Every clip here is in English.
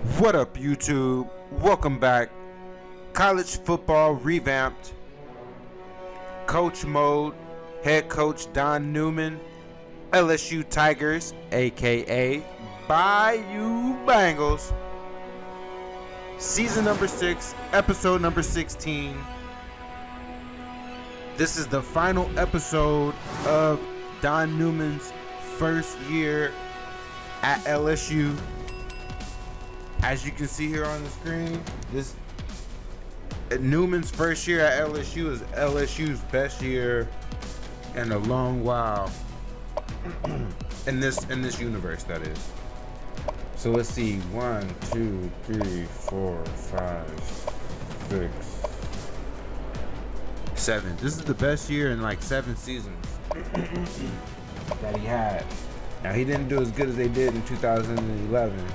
What up, YouTube? Welcome back. College football revamped. Coach mode. Head coach Don Newman. LSU Tigers, aka Bayou Bengals. Season number 6, episode number 16. This is the final episode of Don Newman's first year at LSU. As you can see here on the screen, this Newman's first year at LSU is LSU's best year in a long while. in this universe, that is. So let's see, 1, 2, 3, 4, 5, 6, 7. This is the best year in like 7 seasons that he had. Now he didn't do as good as they did in 2011.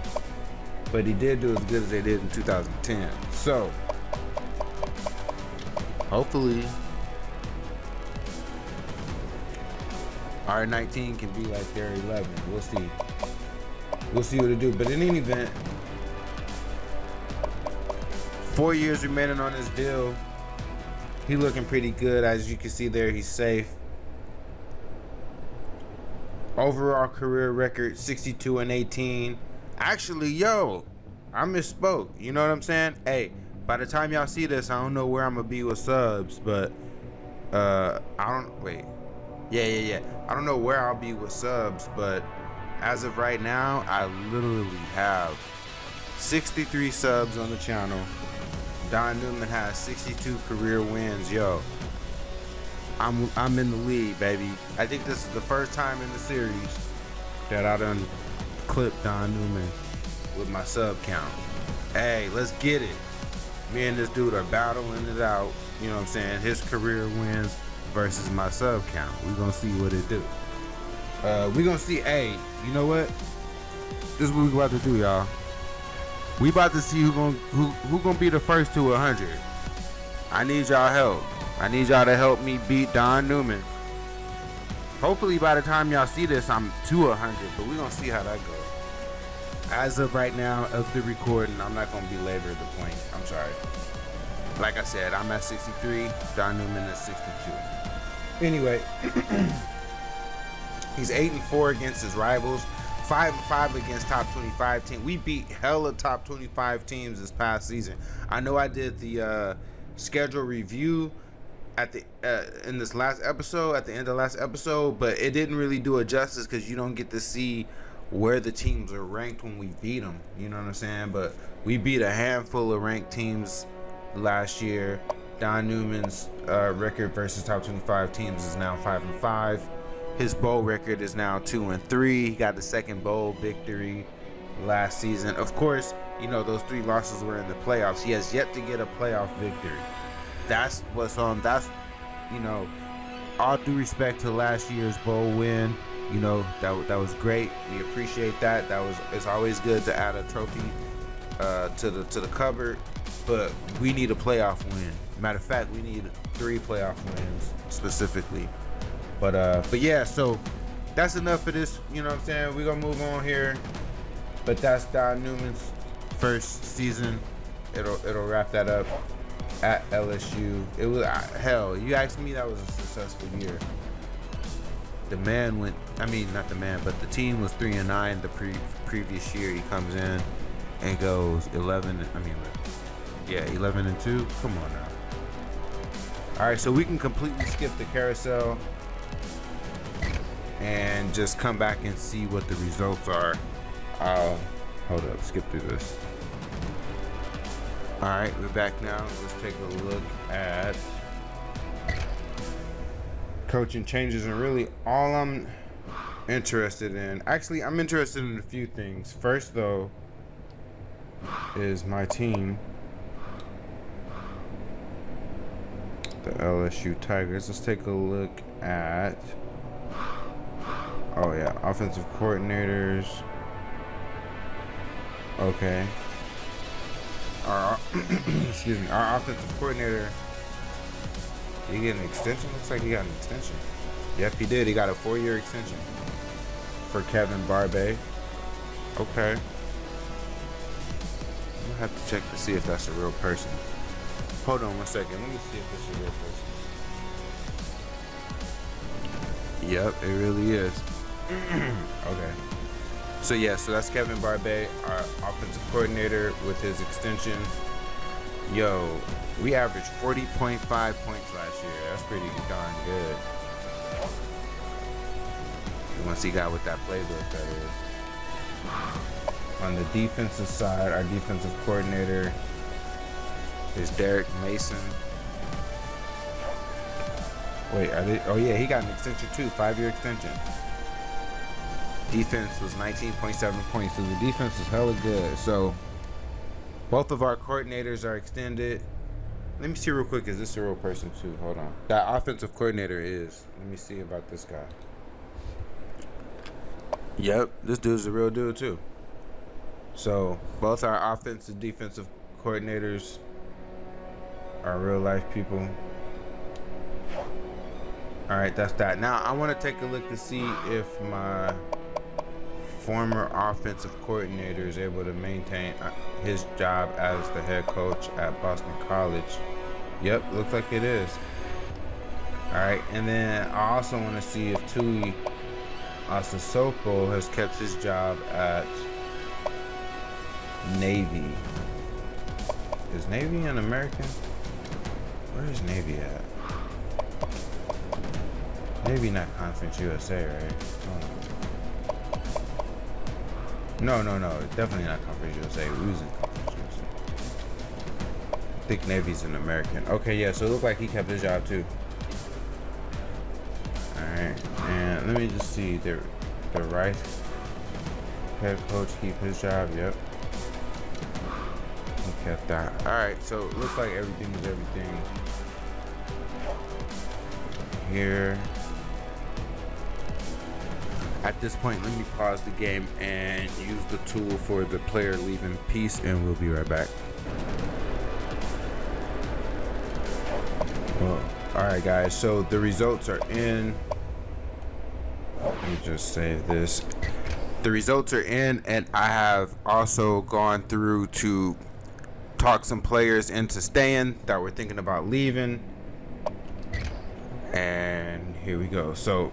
But he did do as good as they did in 2010. So, hopefully, our 19 can be like their 11. We'll see. We'll see what it do. But in any event, 4 years remaining on this deal. He looking pretty good. As you can see there, he's safe. Overall career record, 62-18. Actually, yo, I misspoke. You know what I'm saying? Hey, by the time y'all see this, I don't know where I'm gonna be with subs, but I don't wait. Yeah. I don't know where I'll be with subs, but as of right now, I literally have 63 subs on the channel. Don Newman has 62 career wins. Yo, I'm in the lead, baby. I think this is the first time in the series that I done clip Don Newman with my sub count. Hey, let's get it. Me and this dude are battling it out. You know what I'm saying? His career wins versus my sub count. We're gonna see what it do. We're gonna see. Hey, you know what? This is what we about to do, y'all. We about to see who gonna be the first to 100. I need y'all help. I need y'all to help me beat Don Newman. Hopefully by the time y'all see this, I'm to 100, but we're gonna see how that goes. As of right now, of the recording, I'm not gonna belabor the point. I'm sorry. Like I said, I'm at 63, Don Newman is 62. Anyway, he's 8-4 against his rivals, 5-5 against top 25 teams. We beat hella top 25 teams this past season. I know I did the schedule review at the in this last episode, at the end of last episode, but it didn't really do it justice because you don't get to see where the teams are ranked when we beat them. You know what I'm saying? But we beat a handful of ranked teams last year. Don Newman's record versus top 25 teams is now 5-5. His bowl record is now 2-3. He got the second bowl victory last season. Of course, you know those 3 losses were in the playoffs. He has yet to get a playoff victory. That's what's on. That's, you know, all due respect to last year's bowl win. You know, that was great. We appreciate that. It's always good to add a trophy to the cupboard, but we need a playoff win. Matter of fact, we need 3 playoff wins specifically. But yeah, so that's enough for this. You know what I'm saying? We're gonna move on here. But that's Don Newman's first season. It'll wrap that up at LSU. It was hell. You asked me, that was a successful year. The man went. I mean, not the man, but the team was 3-9 the previous year. He comes in and goes 11. 11-2. Come on now. All right, so we can completely skip the carousel and just come back and see what the results are. Hold up, skip through this. All right, we're back now. Let's take a look at coaching changes, and really all I'm interested in. Actually, I'm interested in a few things. First, though, is my team, the LSU Tigers. Let's take a look at. Oh yeah, offensive coordinators. Okay. Our excuse me. Our offensive coordinator. Did he get an extension? Looks like he got an extension. Yep, he did. He got a 4-year extension for Kevin Barbe. Okay. have to check to see if that's a real person. Hold on 1 second. Let me see if it's a real person. Yep, it really is. Okay. So yeah, so that's Kevin Barbet, our offensive coordinator, with his extension. Yo, we averaged 40.5 points last year. That's pretty darn good. Once he got with that playbook, that is. On the defensive side, our defensive coordinator is Derek Mason. Wait, are they? Oh yeah, he got an extension too, 5-year extension. Defense was 19.7 points, so the defense is hella good. So both of our coordinators are extended. Let me see real quick, is this a real person too? Hold on. That offensive coordinator is. Let me see about this guy. Yep, this dude's a real dude too. So both our offensive defensive coordinators are real life people. All right, that's that. Now I want to take a look to see if my former offensive coordinator is able to maintain his job as the head coach at Boston College. Yep, looks like it is. All right, and then I also want to see if Tui Asasopo has kept his job at Navy. Is Navy an American? Where is Navy at? Maybe not Conference USA, right? No, definitely not Conference USA. We was in Conference USA. I think Navy's an American. Okay, yeah, so it looked like he kept his job too. Alright, and let me just see. The Rice head coach keep his job, yep. He kept that. Alright, so it looks like everything is everything here. At this point, let me pause the game and use the tool for the player leaving piece, and we'll be right back. Well, all right, guys, so the results are in. Let me just save this. The results are in, and I have also gone through to talk some players into staying that were thinking about leaving. And here we go. So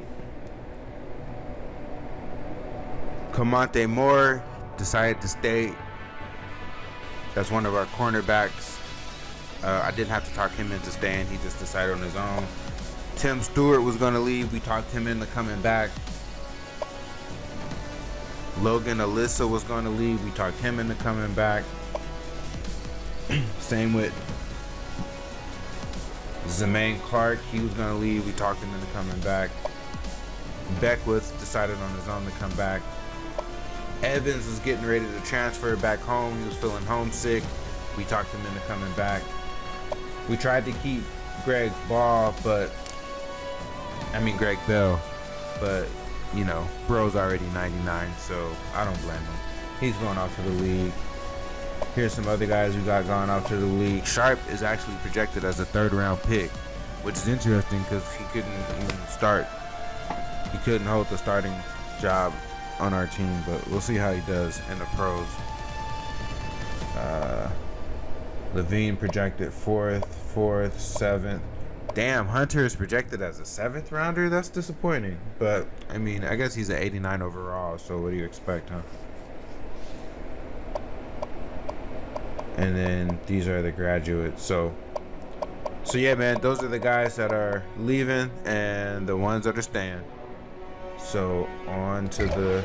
Camonte Moore decided to stay. That's one of our cornerbacks. I didn't have to talk him into staying. He just decided on his own. Tim Stewart was going to leave. We talked him into coming back. Logan Alyssa was going to leave. We talked him into coming back. Same with Zemaine Clark. He was going to leave. We talked him into coming back. Beckwith decided on his own to come back. Evans was getting ready to transfer back home. He was feeling homesick. We talked him into coming back. We tried to keep Greg Bell, but you know, bro's already 99, so I don't blame him. He's going off to the league. Here's some other guys who got gone off to the league. Sharp is actually projected as a 3rd-round pick, which is interesting because he couldn't even start. He couldn't hold the starting job on our team, but we'll see how he does in the pros. Levine projected 4th, 7th. Damn, Hunter is projected as a 7th rounder. That's disappointing, but I mean, I guess he's an 89 overall, so what do you expect, huh? And then these are the graduates. So yeah, man, those are the guys that are leaving and the ones that are staying. So on to the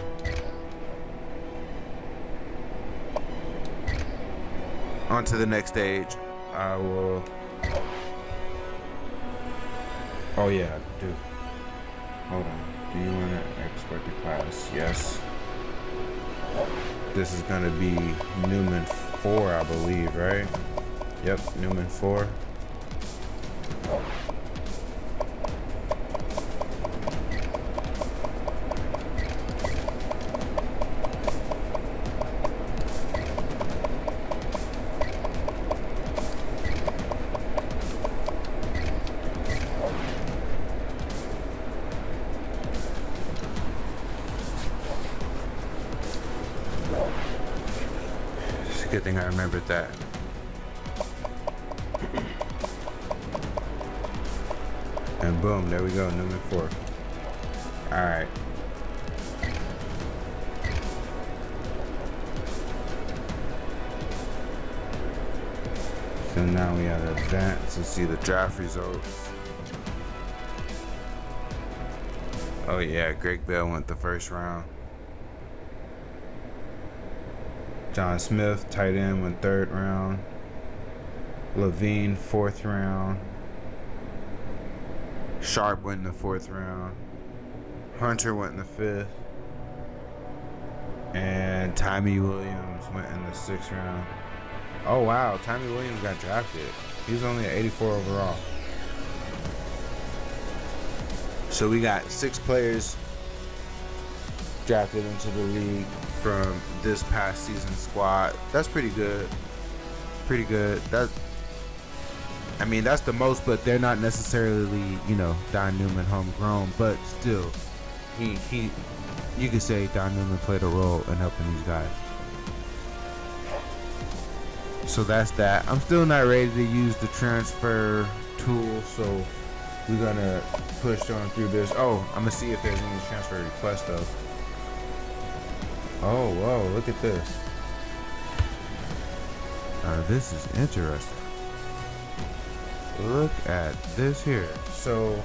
next stage. I will. Oh yeah, dude. Hold on. Do you want to export the class? Yes. This is gonna be Newman 4, I believe, right? Yep, Newman 4. Good thing I remembered that. And boom, there we go, Newman 4. Alright. So now we have to advance to see the draft results. Oh yeah, Greg Bell went the first round. John Smith, tight end, went third round. Levine, fourth round. Sharp went in the fourth round. Hunter went in the fifth. And Tommy Williams went in the sixth round. Oh wow, Tommy Williams got drafted. He was only at 84 overall. So we got 6 players drafted into the league from this past season squad. That's pretty good. Pretty good. I mean, that's the most, but they're not necessarily, you know, Don Newman homegrown, but still, you could say Don Newman played a role in helping these guys. So that's that. I'm still not ready to use the transfer tool, so we're gonna push on through this. Oh, I'm gonna see if there's any transfer requests though. Oh, whoa, look at this. This is interesting. Look at this here. So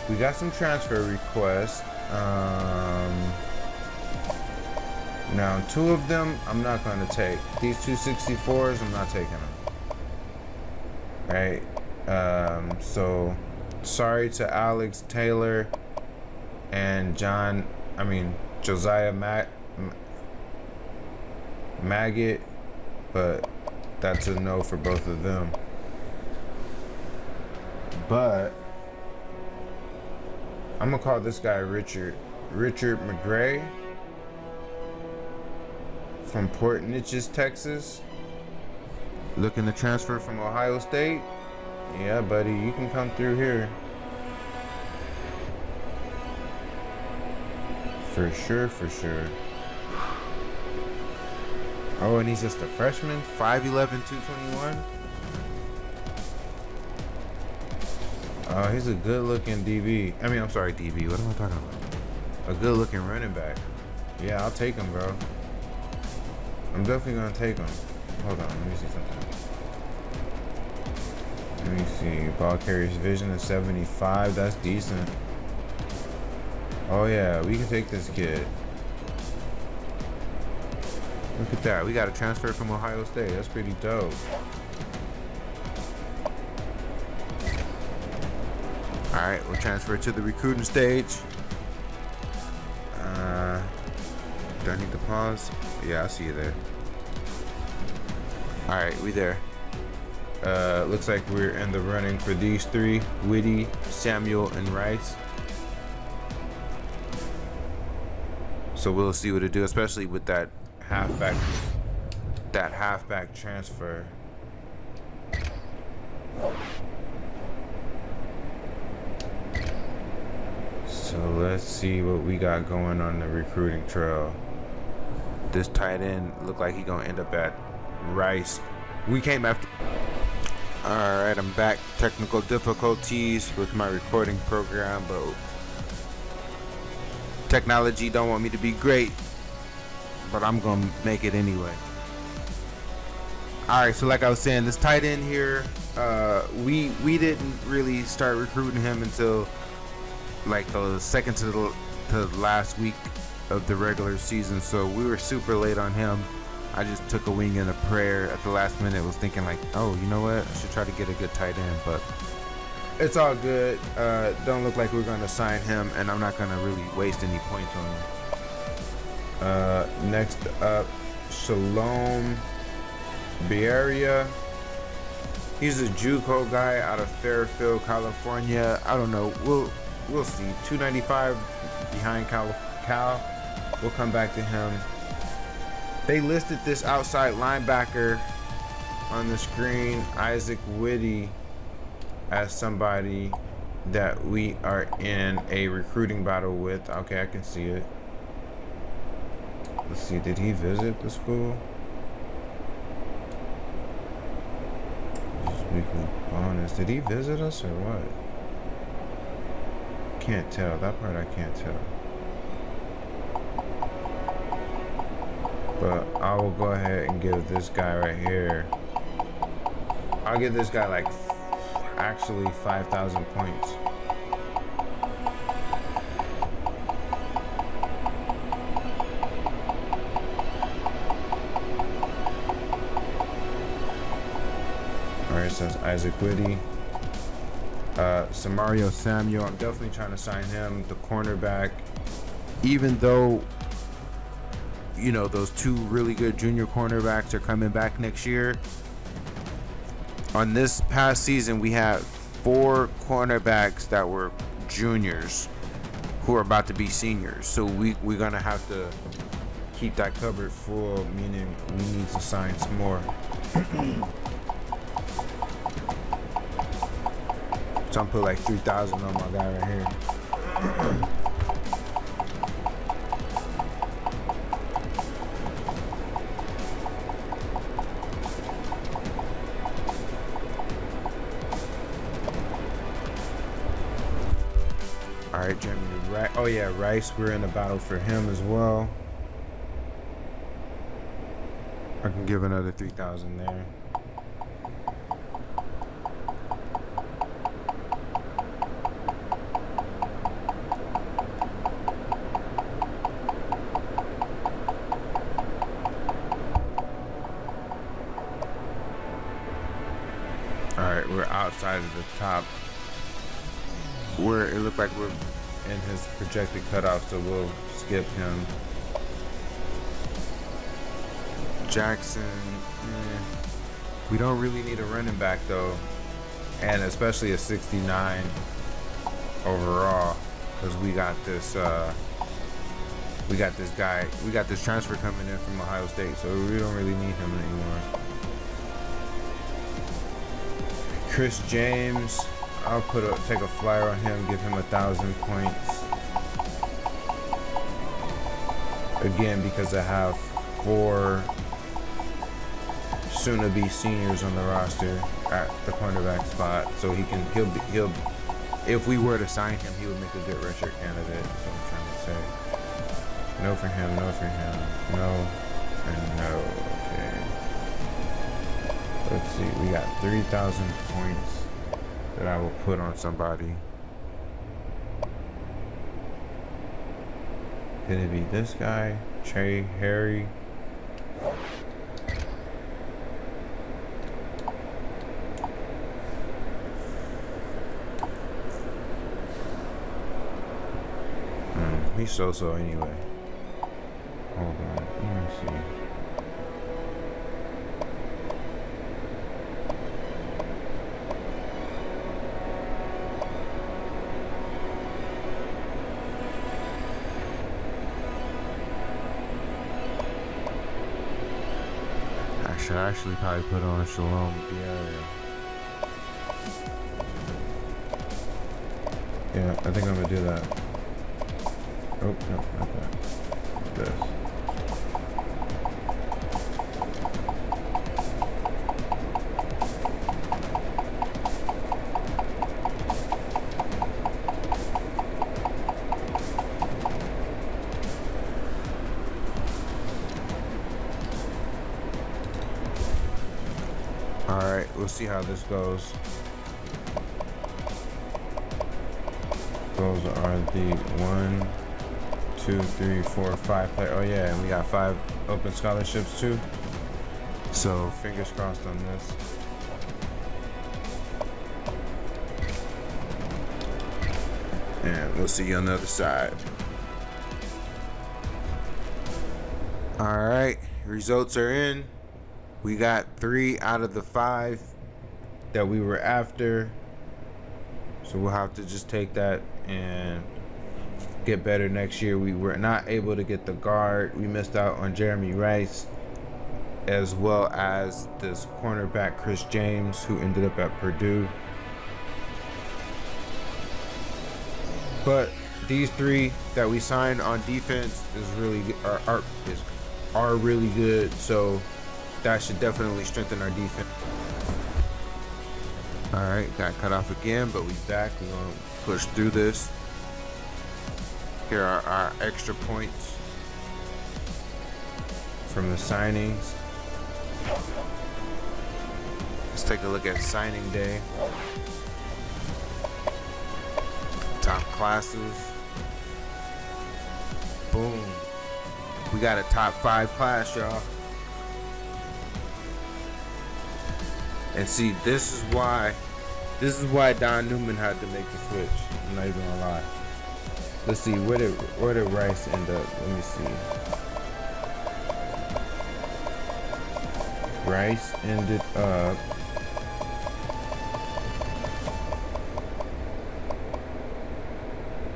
we got some transfer requests. Now 2 of them I'm not going to take. These 264s, I'm not taking them. Right? So sorry to Alex Taylor and Josiah Maggot, but that's a no for both of them. But I'm gonna call this guy Richard McGray from Port Neches, Texas. Looking to transfer from Ohio State. Yeah, buddy, you can come through here. For sure, for sure. Oh, and he's just a freshman? 5'11", 221? Oh, he's a good-looking DB. I'm sorry, DB. What am I talking about? A good-looking running back. Yeah, I'll take him, bro. I'm definitely gonna take him. Hold on, let me see something. Let me see. Ball carries vision of 75. That's decent. Oh yeah, we can take this kid. Look at that. We got a transfer from Ohio State. That's pretty dope. Alright, we'll transfer to the recruiting stage. Do I need to pause? Yeah, I see you there. Alright, we there. Looks like we're in the running for these 3. Whitty, Samuel, and Rice. So we'll see what it do, especially with that halfback transfer. So let's see what we got going on the recruiting trail. This tight end looked like he gonna end up at Rice. We came after. Alright, I'm back. Technical difficulties with my recording program, but technology don't want me to be great, but I'm gonna make it anyway. Alright, so like I was saying, this tight end here, we didn't really start recruiting him until like the second to the last week of the regular season, so we were super late on him. I just took a wing and a prayer at the last minute. Was thinking like, oh, you know what, I should try to get a good tight end, but it's all good. Don't look like we're gonna sign him, and I'm not gonna really waste any points on him. Next up, Shalom Biaria. He's a JUCO guy out of Fairfield, California. I don't know. We'll see. 295 behind Cal. We'll come back to him. They listed this outside linebacker on the screen, Isaac Whitty, as somebody that we are in a recruiting battle with. Okay, I can see it. Let's see. Did he visit the school? Weekly bonus. Did he visit us or what? Can't tell. That part I can't tell. But I will go ahead and give this guy right here. I'll give this guy like actually 5,000 points. Alright, so that's Isaac Whitty. Samario Samuel, I'm definitely trying to sign him, the cornerback. Even though, you know, those two really good junior cornerbacks are coming back next year. On this past season, we had 4 cornerbacks that were juniors who are about to be seniors. So we're going to have to keep that cupboard full, meaning we need to sign some more. So I'm put like 3,000 on my guy right here. All right, Jeremy Rice. Oh yeah, Rice. We're in a battle for him as well. I can give another 3,000 there. Alright, we're outside of the top. It looked like we're in his projected cutoff, so we'll skip him. Jackson, we don't really need a running back though, and especially a 69 overall, because we got this guy, we got this transfer coming in from Ohio State, so we don't really need him anymore. Chris James, I'll take a flyer on him, give him 1,000 points. Again, because I have 4 soon-to-be seniors on the roster at the cornerback spot, so he'll if we were to sign him, he would make a good redshirt candidate. That's what I'm trying to say. No for him, no for him, no, and no. Okay. Let's see, we got 3,000 points that I will put on somebody. Could it be this guy, Trey Harry? He's so anyway. Hold on, let me see. I should actually probably put on Shalom. Yeah, I think I'm gonna do that. Oh, no, not that. This. Alright, we'll see how this goes. Those are the 1, 2, 3, 4, 5 players. Oh yeah, and we got 5 open scholarships too. So fingers crossed on this. And we'll see you on the other side. Alright, results are in. We got 3 out of the 5 that we were after. So we'll have to just take that and get better next year. We were not able to get the guard. We missed out on Jeremy Rice, as well as this cornerback Chris James, who ended up at Purdue. But these 3 that we signed on defense is really are really good. So that should definitely strengthen our defense. All right, got cut off again, but we back. We're gonna push through this. Here are our extra points from the signings. Let's take a look at signing day. Top classes. Boom. We got a top 5 class, y'all. And see, this is why Don Newman had to make the switch. I'm not even gonna lie. Let's see, where did Rice end up? Let me see. Rice ended up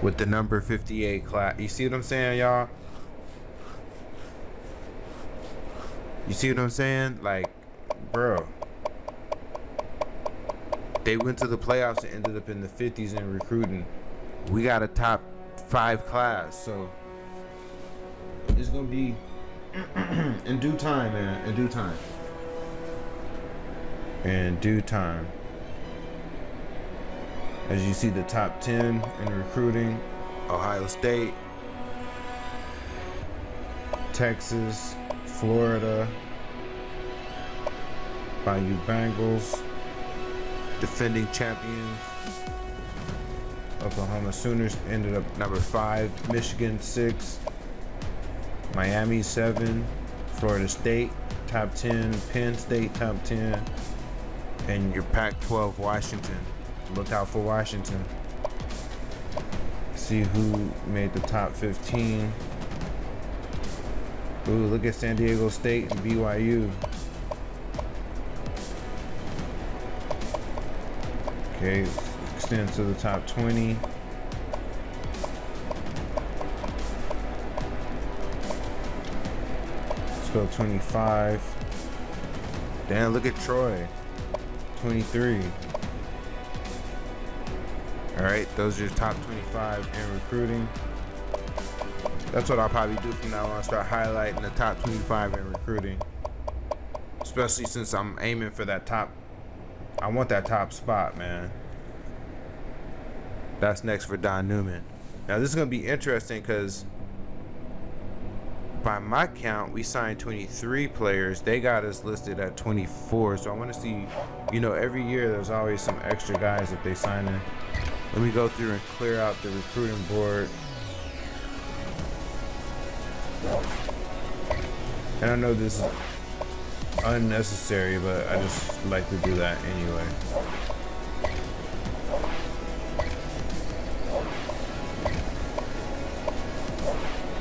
with the number 58 class. You see what I'm saying, y'all? You see what I'm saying? Like, bro. They went to the playoffs and ended up in the 50s in recruiting. We got a top 5 class, so it's gonna be in due time, man. In due time. In due time. As you see, the top 10 in recruiting: Ohio State, Texas, Florida, Bayou Bengals, defending champions Oklahoma Sooners ended up number 5, Michigan 6, Miami 7, Florida State top 10, Penn State top 10, and your Pac-12 Washington. Look out for Washington. See who made the top 15. Ooh, look at San Diego State and BYU. Okay, extend to the top 20. Let's go 25. Damn, look at Troy. 23. Alright, those are your top 25 in recruiting. That's what I'll probably do from now on, start highlighting the top 25 in recruiting. Especially since I'm aiming for that top. I want that top spot, man. That's next for Don Newman. Now this is going to be interesting because by my count, we signed 23 players. They got us listed at 24. So I want to see, you know, every year there's always some extra guys that they sign in. Let me go through and clear out the recruiting board. And I know this is unnecessary, but I just like to do that anyway.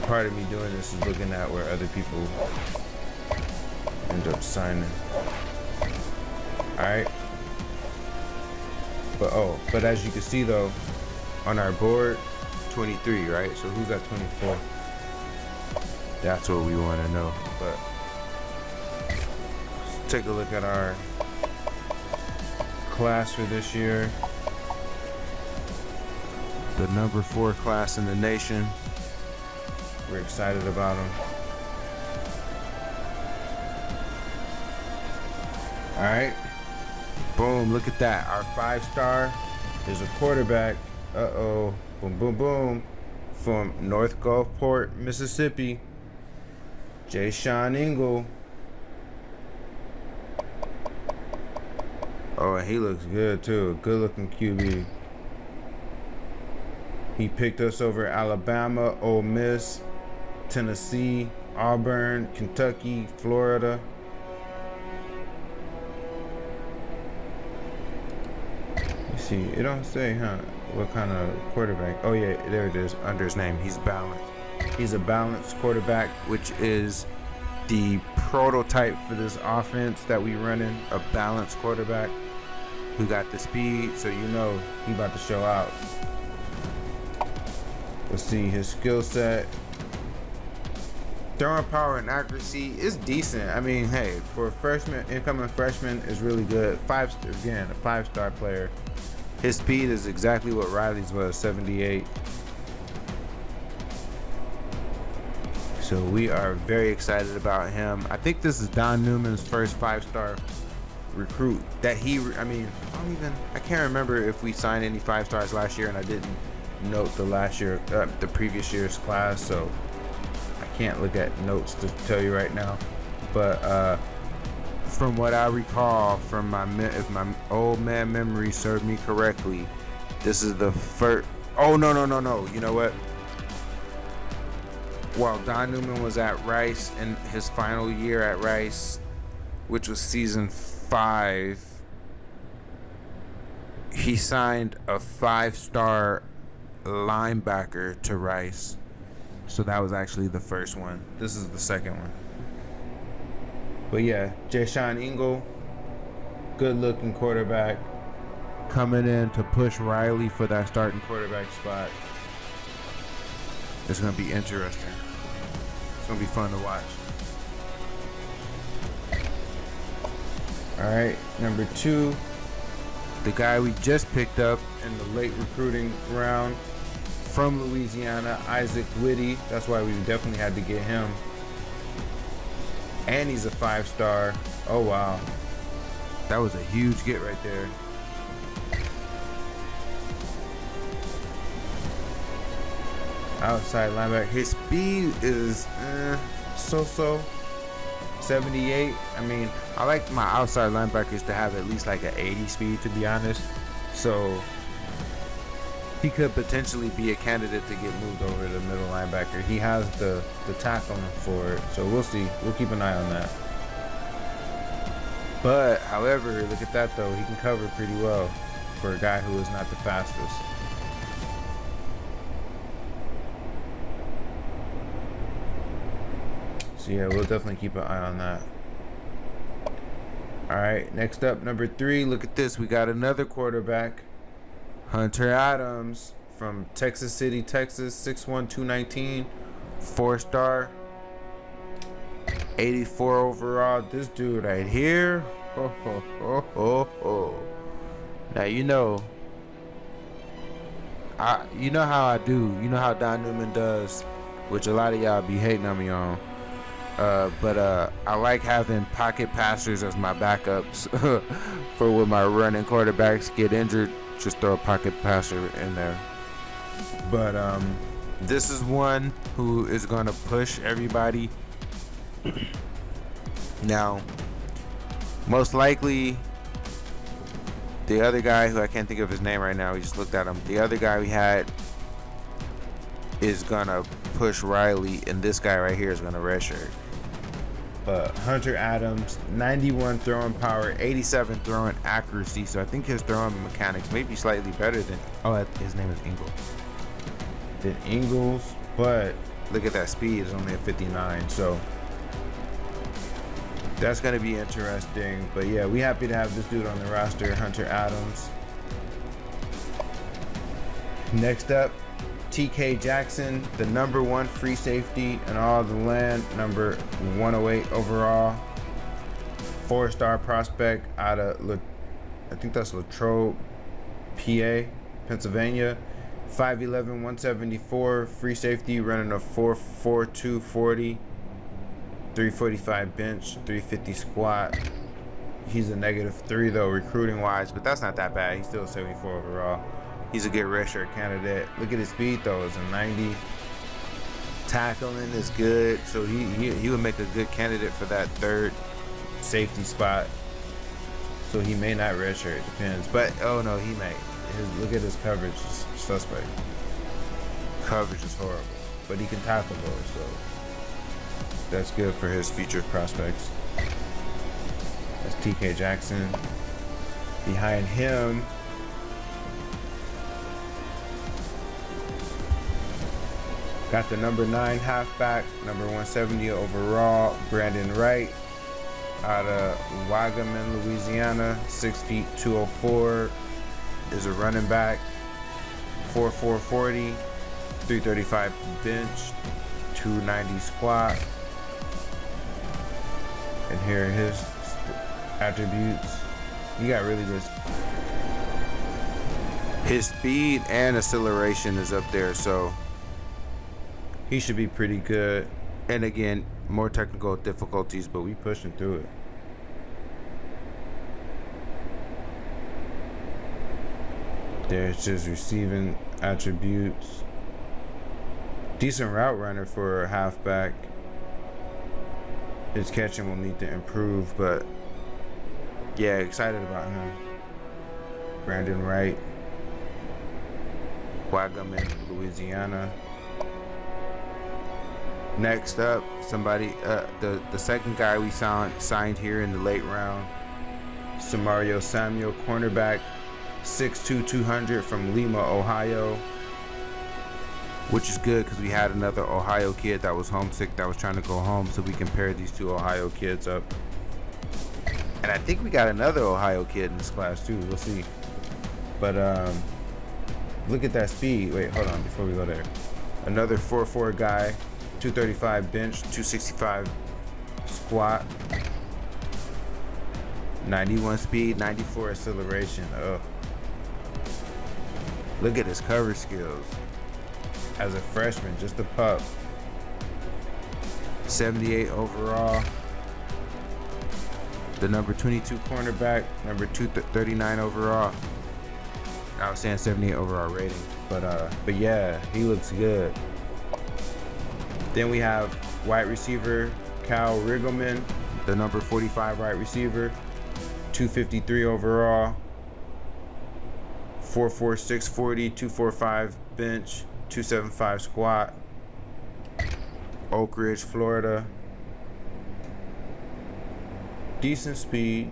Part of me doing this is looking at where other people end up signing. Alright. But as you can see though, on our board, 23, right? So who's at 24? That's what we want to know. But let's take a look at our class for this year. The number 4 class in the nation. We're excited about them. All right. Boom, look at that. Our 5-star is a quarterback. Uh-oh. Boom, boom, boom. From North Gulfport, Mississippi. Jay Sean Ingle. Oh, and he looks good too. Good looking QB. He picked us over Alabama, Ole Miss, Tennessee, Auburn, Kentucky, Florida. You see, it don't say, huh, what kind of quarterback. Oh yeah, there it is, under his name. He's balanced. He's a balanced quarterback, which is the prototype for this offense that we running. A balanced quarterback who got the speed, so you know he about to show out. Let's see his skill set. Throwing power and accuracy is decent. I mean, hey, for a freshman, incoming freshman is really good. Again, a 5-star player. His speed is exactly what Riley's was, 78. So we are very excited about him. I think this is Don Newman's first 5-star recruit that I can't remember if we signed any 5-stars last year, and I didn't note the previous year's class, so I can't look at notes to tell you right now. But from what I recall, from if my old man memory served me correctly, this is the first. Oh no! You know what? While Don Newman was at Rice in his final year at Rice, which was season 5, he signed a 5-star linebacker to Rice. So that was actually the first one. This is the second one. But yeah, Jayshon Ingle, good looking quarterback, coming in to push Riley for that starting quarterback spot. It's going to be interesting. It's going to be fun to watch. All right, number 2, the guy we just picked up in the late recruiting round from Louisiana, Isaac Whitty. That's why we definitely had to get him. And he's a 5-star. Oh, wow. That was a huge get right there. Outside linebacker. His speed is so-so. 78. I mean, I like my outside linebackers to have at least like an 80 speed, to be honest. So he could potentially be a candidate to get moved over to middle linebacker. He has the tackling for it, so we'll see. We'll keep an eye on that. But however, look at that though. He can cover pretty well for a guy who is not the fastest. So yeah, we'll definitely keep an eye on that. All right, next up, number 3. Look at this. We got another quarterback, Hunter Adams from Texas City, Texas, 6'1", 219, 4-star, 84 overall. This dude right here. Now you know how I do. You know how Don Newman does, which a lot of y'all be hating on me on. But I like having pocket passers as my backups for when my running quarterbacks get injured. Just throw a pocket passer in there. But this is one who is going to push everybody. Now, most likely, the other guy who I can't think of his name right now, we just looked at him. The other guy we had is going to push Riley, and this guy right here is going to redshirt. But Hunter Adams, 91 throwing power, 87 throwing accuracy. So I think his throwing mechanics may be slightly better than, his name is Ingle. Than Ingles, but look at that speed, it's only a 59. So that's going to be interesting. But yeah, we happy to have this dude on the roster, Hunter Adams. Next up, TK Jackson, the number 1 free safety in all of the land, number 108 overall, 4-star prospect out of, I think that's Latrobe, PA, Pennsylvania, 5'11", 174, free safety, running a 4.42 40, 345 bench, 350 squat. He's a -3 though, recruiting wise, but that's not that bad. He's still 74 overall. He's a good redshirt candidate. Look at his speed though, it's a 90. Tackling is good, so he would make a good candidate for that 3rd safety spot. So he may not redshirt, it depends. But oh no, he may. Look at his coverage, is suspect. Coverage is horrible, but he can tackle though, so that's good for his future prospects. That's TK Jackson. Behind him, got the number 9 halfback, number 170 overall, Brandon Wright, out of Wagaman, Louisiana, 6 feet 204, is a running back, 4.4 40, 335 bench, 290 squat. And here are his attributes. He got really good. His speed and acceleration is up there, so he should be pretty good. And again, more technical difficulties, but we pushing through it. There's just receiving attributes. Decent route runner for a halfback. His catching will need to improve, but yeah, excited about him. Brandon Wright, Wagaman, Louisiana. Next up, somebody, the second guy we signed here in the late round, Samario Samuel, cornerback, 6'2", 200 from Lima, Ohio. Which is good because we had another Ohio kid that was homesick that was trying to go home, so we can pair these two Ohio kids up. And I think we got another Ohio kid in this class too. We'll see. But look at that speed. Wait, hold on before we go there. Another 4'4" guy, 235 bench, 265 squat, 91 speed, 94 acceleration. Oh, look at his cover skills. As a freshman, just a pup. 78 overall. The number 22 cornerback, number 239 overall. I was saying 78 overall rating, but yeah, he looks good. Then we have wide receiver Cal Riggleman, the number 45 wide receiver, 253 overall, 4'4", 640, 245 bench, 275 squat. Oak Ridge, Florida. Decent speed.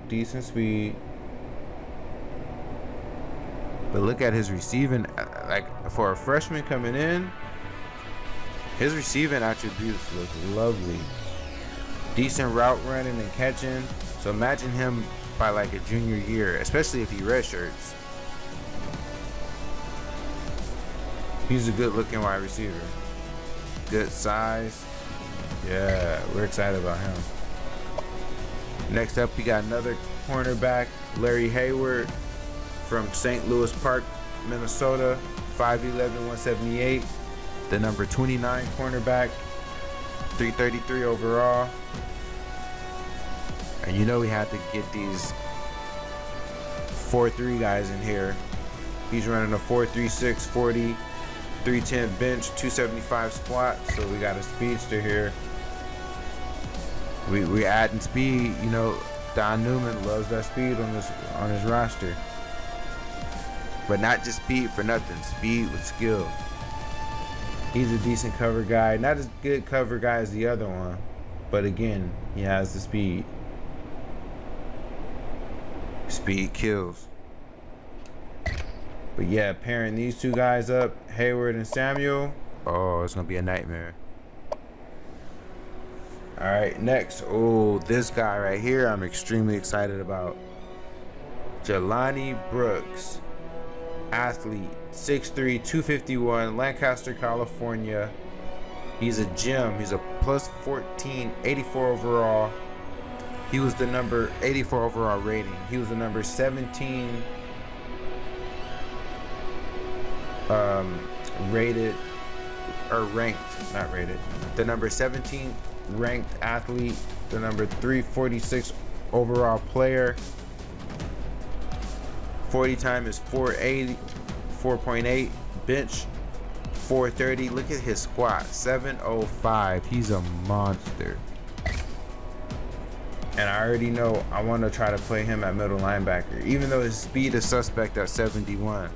But look at his receiving. Like, for a freshman coming in, his receiving attributes look lovely. Decent route running and catching. So imagine him by like a junior year, especially if he redshirts. He's a good looking wide receiver. Good size. Yeah, we're excited about him. Next up, we got another cornerback, Larry Hayward from St. Louis Park, Minnesota, 5'11", 178. The number 29 cornerback, 333 overall. And you know we had to get these 4'3" guys in here. He's running a 4'3", 40. 310 bench, 275 squat, so we got a speedster here. We adding speed, you know. Don Newman loves that speed on his roster, but not just speed for nothing. Speed with skill. He's a decent cover guy, not as good cover guy as the other one, but again, he has the speed. Speed kills. But yeah, pairing these two guys up, Hayward and Samuel, oh, it's gonna be a nightmare. All right, next, oh, this guy right here, I'm extremely excited about. Jelani Brooks, athlete, 6'3", 251, Lancaster, California. He's a gem. He's a plus 14, 84 overall. He was the number 84 overall rating. He was the number 17 rated or ranked, not rated, the number 17 ranked athlete, the number 346 overall player. 40 time is 480, 4.8, bench 430. Look at his squat, 705. He's a monster. And I already know I want to try to play him at middle linebacker, even though his speed is suspect at 71.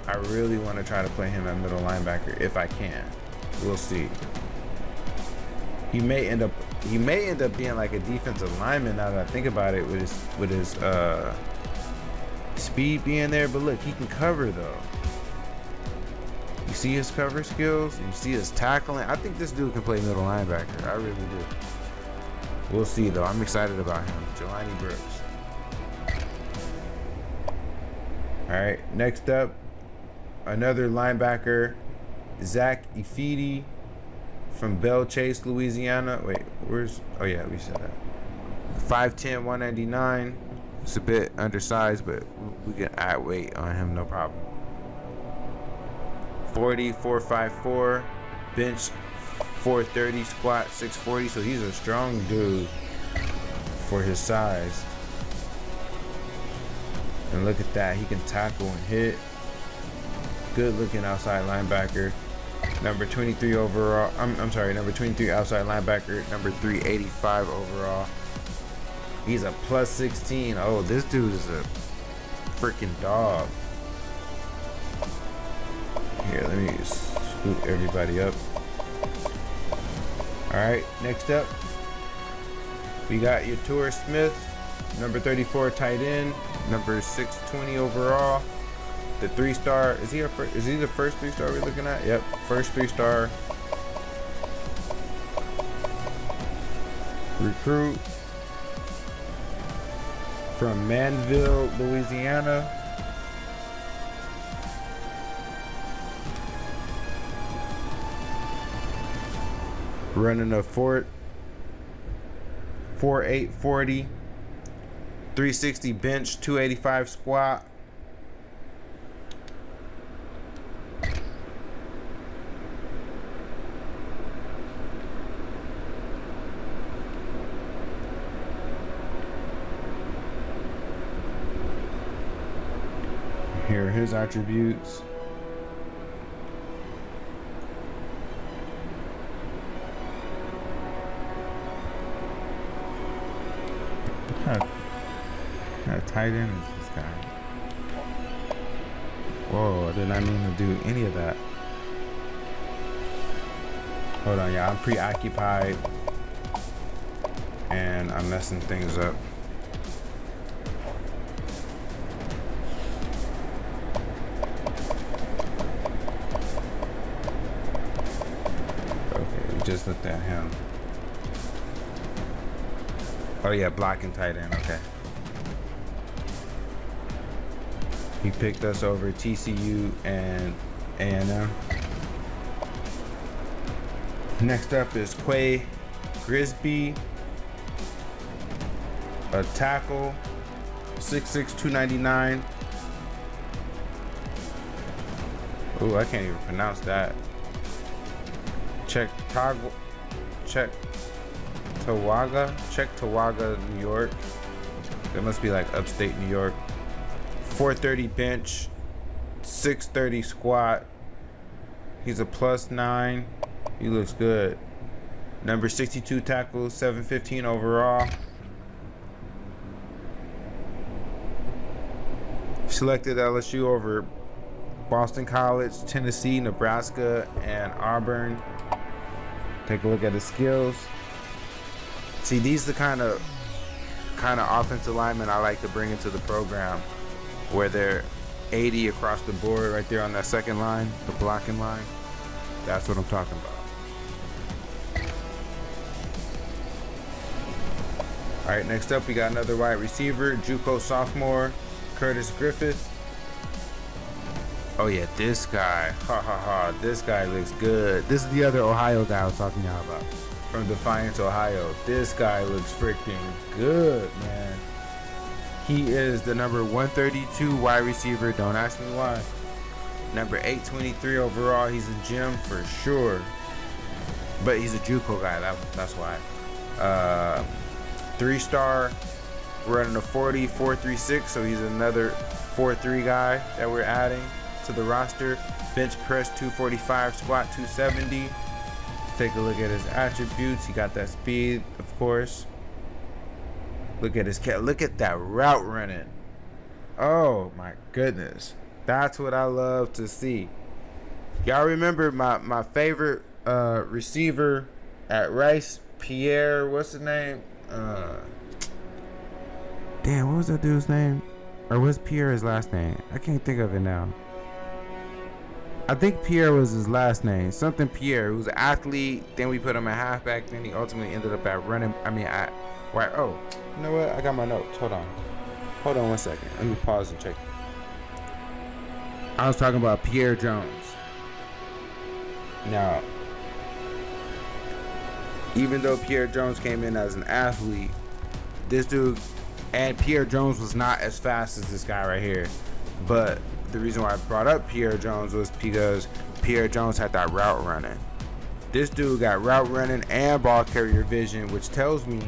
I really want to try to play him at middle linebacker if I can. We'll see. He may end up being like a defensive lineman now that I think about it, with his speed being there. But look, he can cover though. You see his cover skills, you see his tackling. I think this dude can play middle linebacker. I really do. We'll see though. I'm excited about him. Jelani Brooks. All right, next up, another linebacker, Zach Ifidi from Belle Chase, Louisiana. Wait, where's, oh yeah, we said that. 5'10", 199. It's a bit undersized, but we can add weight on him, no problem. 40, 454, bench 430, squat 640. So he's a strong dude for his size. And look at that, he can tackle and hit. good looking outside linebacker. Number 23 overall. I'm sorry, number 23 outside linebacker. Number 385 overall. He's a plus 16. Oh, this dude is a freaking dog. Here, let me scoop everybody up. Alright, next up, we got your Torrey Smith, number 34 tight end, number 620 overall. The 3-star. Is he the first 3-star we're looking at? Yep, first 3-star recruit from Manville, Louisiana. Running a 4.8 40, 360 bench, 285 squat. Here are his attributes. What kind of tight end is this guy? Whoa, I did not mean to do any of that. Hold on, yeah, I'm preoccupied and I'm messing things up. Just looked at him. Oh yeah, blocking tight end. Okay. He picked us over TCU and A&M. Next up is Quay Grisby, a tackle, 6'6", 299. Ooh, I can't even pronounce that. Checktowaga, New York. That must be like upstate New York. 430 bench, 630 squat. He's a +9. He looks good. Number 62 tackle, 715 overall. Selected LSU over Boston College, Tennessee, Nebraska, and Auburn. Take a look at his skills. See, these are the kind of offensive linemen I like to bring into the program, where they're 80 across the board right there on that second line, the blocking line. That's what I'm talking about. All right, next up we got another wide receiver, JUCO sophomore, Curtis Griffith. Oh yeah, this guy, this guy looks good. This is the other Ohio guy I was talking to y'all about, from Defiance, Ohio. This guy looks freaking good, man. He is the number 132 wide receiver. Don't ask me why. Number 823 overall. He's a gem for sure, but he's a JUCO guy. That's why. 3-star, running a 40, 4.36. So he's another 4.3 guy that we're adding to the roster. Bench press 245, squat 270. Take a look at his attributes. He got that speed, of course. Look at his cat. Look at that route running. Oh my goodness, that's what I love to see. Y'all remember my favorite receiver at Rice, Pierre? What's his name? Damn, what was that dude's name? Or was Pierre his last name? I can't think of it now. I think Pierre was his last name. Something Pierre, who was an athlete. Then we put him at halfback. Then he ultimately ended up at running. Right. Oh, you know what? I got my notes. Hold on 1 second. Let me pause and check. I was talking about Pierre Jones. Now, even though Pierre Jones came in as an athlete, this dude, and Pierre Jones was not as fast as this guy right here. But the reason why I brought up Pierre Jones was because Pierre Jones had that route running. This dude got route running and ball carrier vision, which tells me,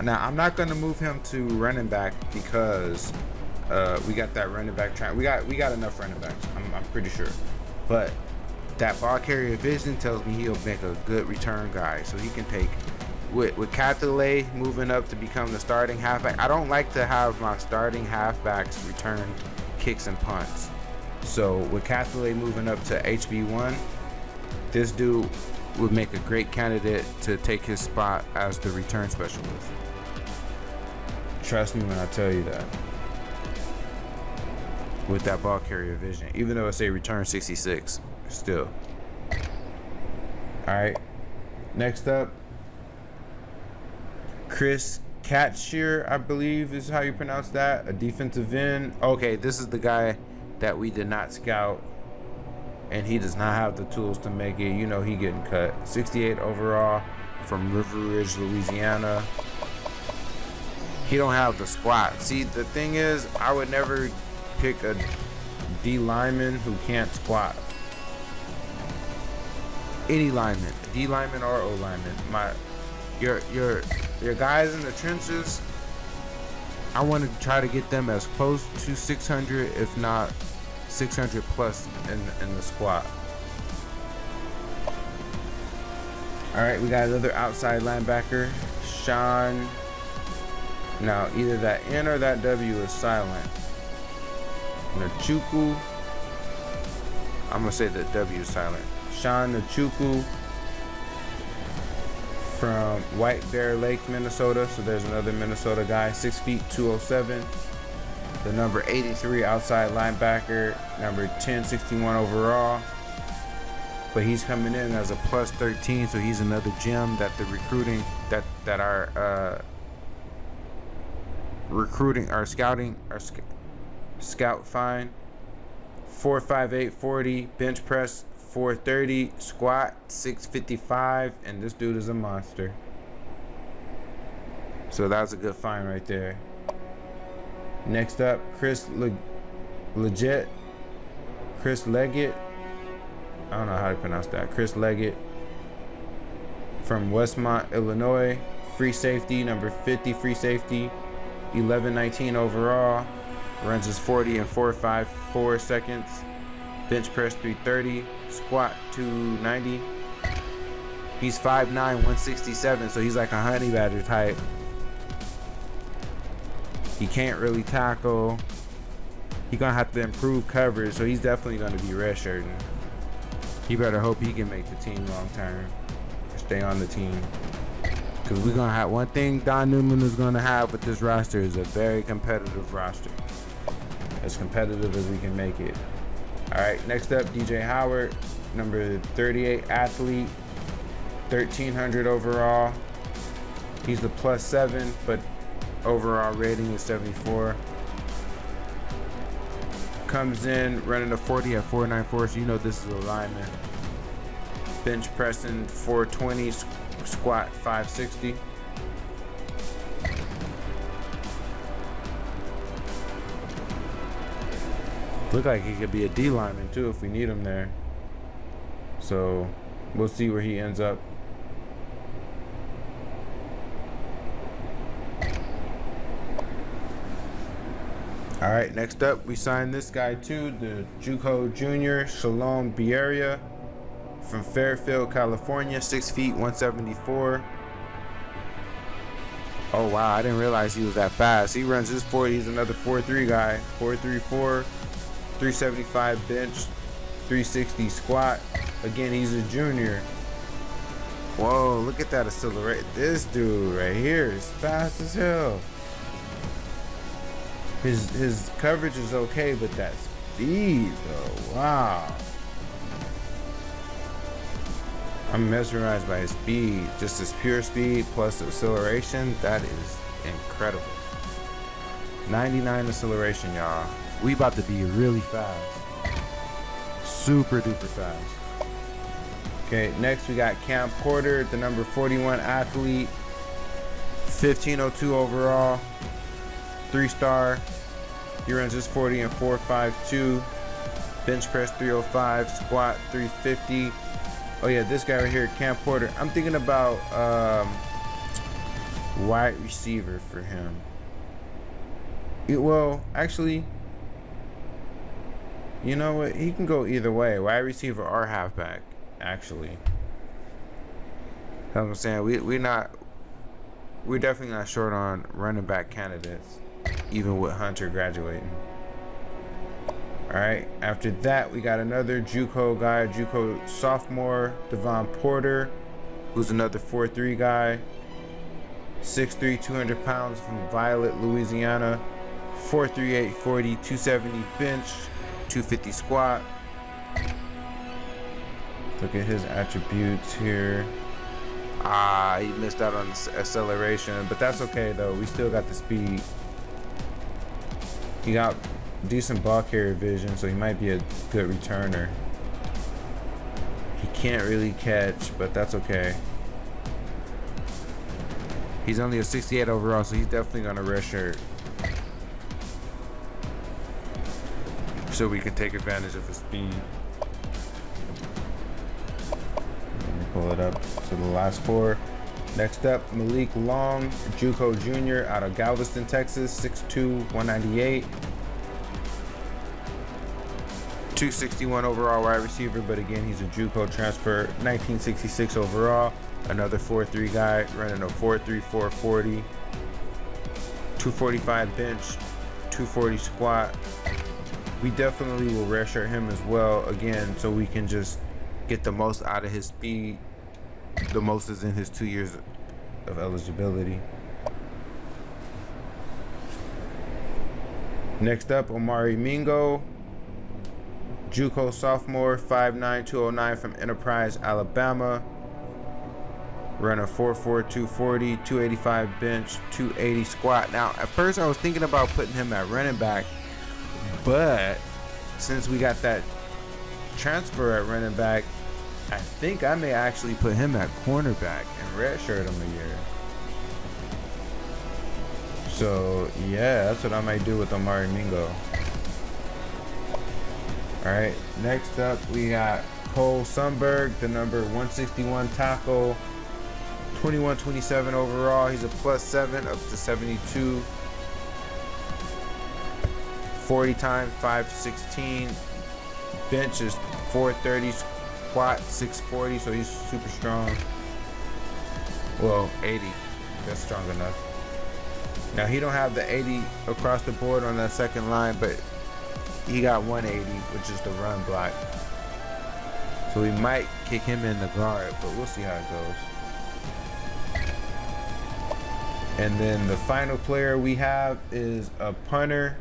now I'm not going to move him to running back because We got that running back trying. We got enough running backs. I'm pretty sure. But that ball carrier vision tells me he'll make a good return guy. So he can take with Catholic moving up to become the starting halfback. I don't like to have my starting halfbacks return kicks and punts. So with Catholic moving up to HB1, this dude would make a great candidate to take his spot as the return specialist. Trust me when I tell you that. With that ball carrier vision, even though it's a return 66, still. All right, next up, Chris Katshier, I believe is how you pronounce that, a defensive end. Okay, this is the guy that we did not scout, and he does not have the tools to make it. You know, he getting cut. 68 overall from River Ridge, Louisiana. He don't have the squat. See, the thing is, I would never pick a D lineman who can't squat. Any lineman, D lineman or O lineman. Your guys in the trenches, I want to try to get them as close to 600, if not 600 plus in the squat. All right, we got another outside linebacker, Sean. Now, either that N or that W is silent. Nachukwu. I'm gonna say that W is silent. Sean Nachukwu from White Bear Lake, Minnesota. So there's another Minnesota guy, 6 feet 207. The number 83 outside linebacker, number 1061 overall. But he's coming in as a plus 13, so he's another gem that the recruiting that our scout find. 4'5", 40, bench press 430, squat 655, and this dude is a monster. So that was a good find right there. Next up, Chris Leggett. I don't know how to pronounce that. Chris Leggett from Westmont, Illinois. Free safety, number 50 free safety. 1119 overall. Runs his 40 in 4.54 seconds. Bench press 330. Squat 290. He's 5'9", 167, so he's like a honey badger type. He can't really tackle. He's gonna have to improve coverage, so he's definitely gonna be redshirting. He better hope he can make the team long term. Stay on the team. Because we're gonna have one thing Don Newman is gonna have with this roster is a very competitive roster. As competitive as we can make it. Alright, next up, DJ Howard, number 38 athlete, 1300 overall. He's the +7, but overall rating is 74. Comes in running a 40 at 494, so you know this is a lineman. Bench pressing 420, squat 560. Look like he could be a D lineman too if we need him there. So we'll see where he ends up. All right, next up, we signed this guy too, the JUCO junior, Shalom Bieria from Fairfield, California, 6 feet, 174. Oh wow, I didn't realize he was that fast. He runs his 40, he's another 4'3" guy, 4'34", 375 bench, 360 squat. Again, he's a junior. Whoa, look at that acceleration. This dude right here is fast as hell. His coverage is okay, but that speed though, wow. I'm mesmerized by his speed. Just his pure speed plus the acceleration, that is incredible. 99 acceleration, y'all. We about to be really fast. Super duper fast. Okay, next we got Cam Porter, the number 41 athlete, 1502 overall, 3-star. He runs his 40 in 4.52, bench press 305, squat 350. Oh yeah, this guy right here, Cam Porter. I'm thinking about wide receiver for him. Well, actually, you know what? He can go either way. Wide receiver or halfback, actually. That's what I'm saying. We're definitely not short on running back candidates, even with Hunter graduating. All right. After that, we got another JUCO guy, JUCO sophomore, Devon Porter, who's another 4'3" guy, 6'3", 200 pounds from Violet, Louisiana, 4'3", 840, 270 bench, 250 squat. Look at his attributes here. He missed out on the acceleration, but that's okay though. We still got the speed. He got decent ball carrier vision, so he might be a good returner. He can't really catch, but that's okay. He's only a 68 overall, so he's definitely gonna redshirt, so we can take advantage of his speed. Let me pull it up. So the last four. Next up, Malik Long, JUCO junior out of Galveston, Texas, 6'2", 198. 261 overall wide receiver, but again, he's a JUCO transfer, 1966 overall. Another 4'3" guy, running a 4'3", 440. 245 bench, 240 squat. We definitely will redshirt him as well, again, so we can just get the most out of his speed. The most is in his 2 years of eligibility. Next up, Omari Mingo, JUCO sophomore, 5'9", 209 from Enterprise, Alabama. Run a 4'4", 240, 285 bench, 280 squat. Now, at first I was thinking about putting him at running back, but since we got that transfer at running back, I think I may actually put him at cornerback and redshirt him a year. So yeah, that's what I might do with Omari Mingo. Alright, next up we got Cole Sundberg, the number 161 tackle, 21-27 overall. He's a +7 up to 72. 40 times, 516. Bench is 430. Squat 640, so he's super strong. Well, 80. That's strong enough. Now he don't have the 80 across the board on that second line, but he got 180, which is the run block. So we might kick him in the guard, but we'll see how it goes. And then the final player we have is a punter.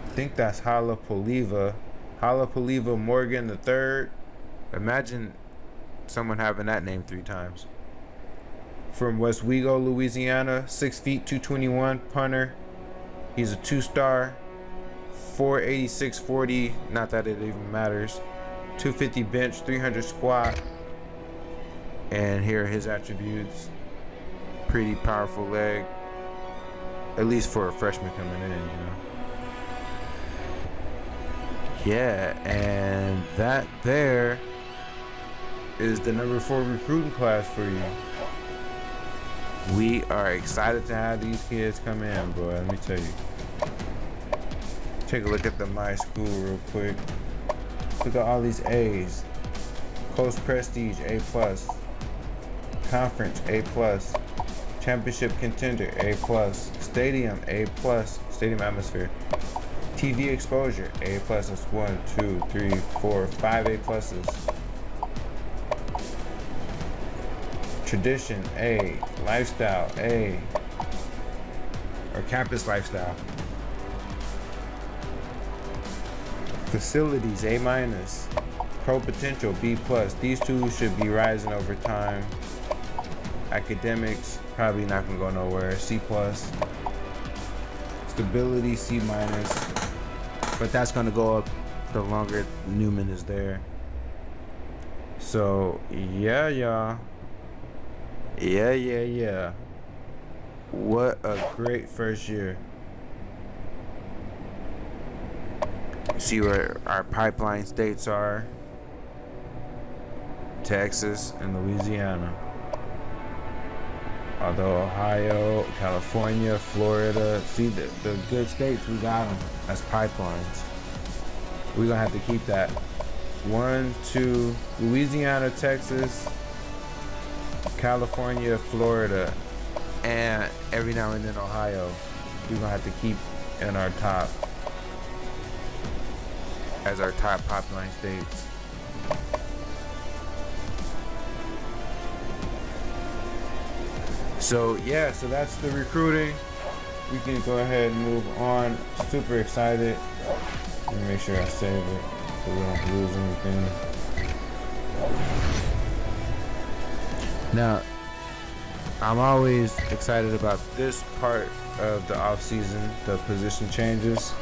I think that's Hala Poliva Morgan III. Imagine someone having that name 3 times. From Westwego, Louisiana, 6 feet, 221 punter. He's a 2-star, 486 40. Not that it even matters. 250 bench, 300 squat. And here are his attributes. Pretty powerful leg, at least for a freshman coming in, you know. Yeah, and that there is the number 4 recruiting class for you. We are excited to have these kids come in, boy. Let me tell you. Take a look at the My School real quick. Look at all these A's. Coast Prestige, A+. Conference, A+. Championship Contender, A+. Stadium, A+. Stadium Atmosphere. TV exposure, A+. That's 1, 2, 3, 4, 5 A+. Tradition, A. Lifestyle, A. Or campus lifestyle. Facilities, A-. Pro potential, B+. These two should be rising over time. Academics, probably not gonna go nowhere. C+. Stability, C-. But that's gonna go up the longer Newman is there. So yeah, y'all. Yeah. What a great first year. See where our pipeline states are. Texas and Louisiana. Although Ohio, California, Florida, see the good states, we got them as pipelines. We're gonna have to keep that. 1, 2, Louisiana, Texas, California, Florida, and every now and then Ohio. We're gonna have to keep in our top as our top pipeline states. So yeah, so that's the recruiting. We can go ahead and move on. Super excited. Let me make sure I save it so we don't lose anything. Now, I'm always excited about this part of the off season, the position changes.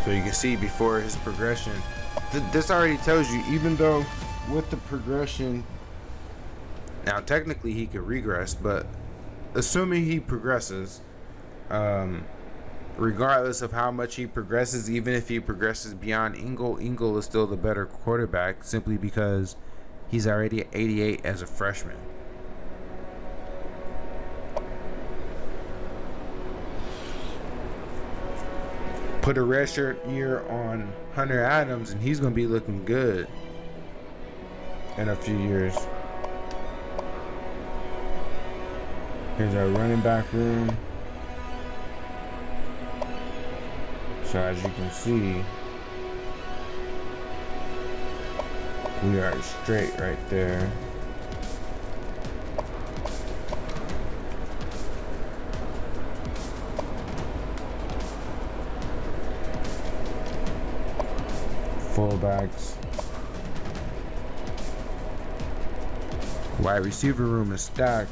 So you can see before his progression, this already tells you, even though with the progression, now technically he could regress, but assuming he progresses, regardless of how much he progresses, even if he progresses beyond Engel is still the better quarterback simply because he's already at 88 as a freshman. Put a redshirt year on Hunter Adams and he's going to be looking good in a few years. Here's our running back room. So as you can see, we are straight right there. Fullbacks. Wide receiver room is stacked.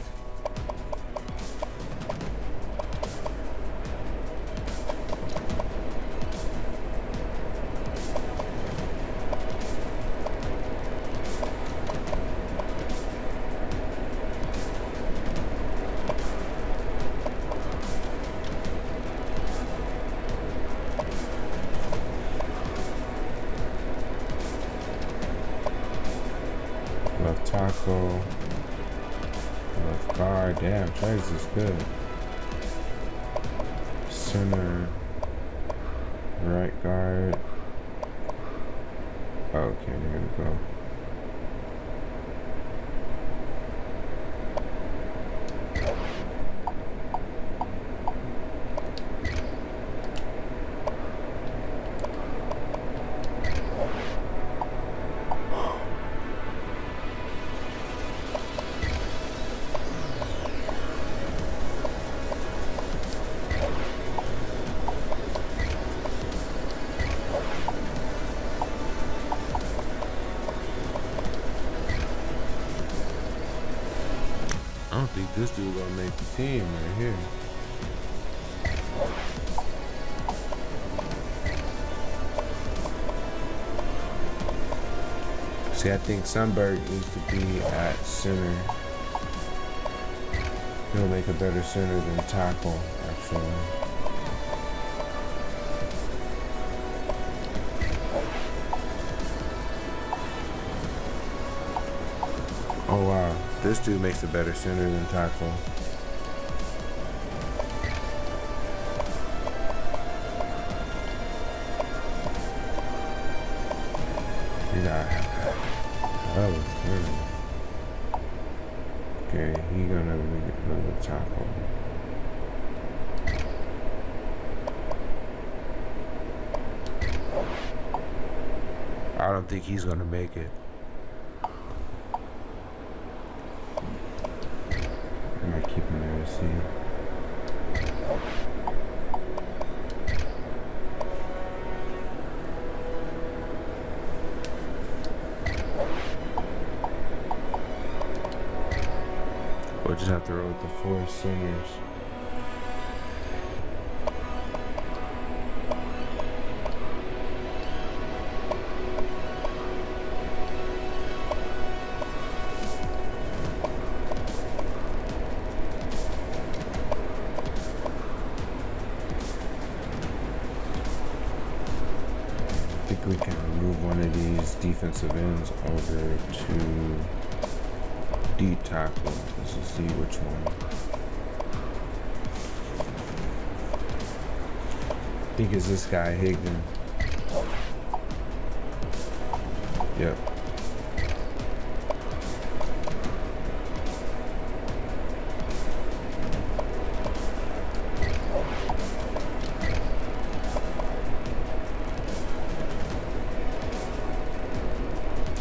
Left tackle, left guard. Damn, Travis is good. Center, right guard. Okay, we're gonna go. I don't think this dude gonna make the team right here. See, I think Sundberg needs to be at center. He'll make a better center than tackle, actually. Oh wow, this dude makes a better center than tackle. That was good. Okay, he gonna make another tackle. I don't think he's gonna make it. I might keep him there to see. We'll just have to roll with the 4 centers. I think we can remove one of these defensive defensive ends over to D tackle. Let's just see which one. I think it's this guy, Higdon. Yep.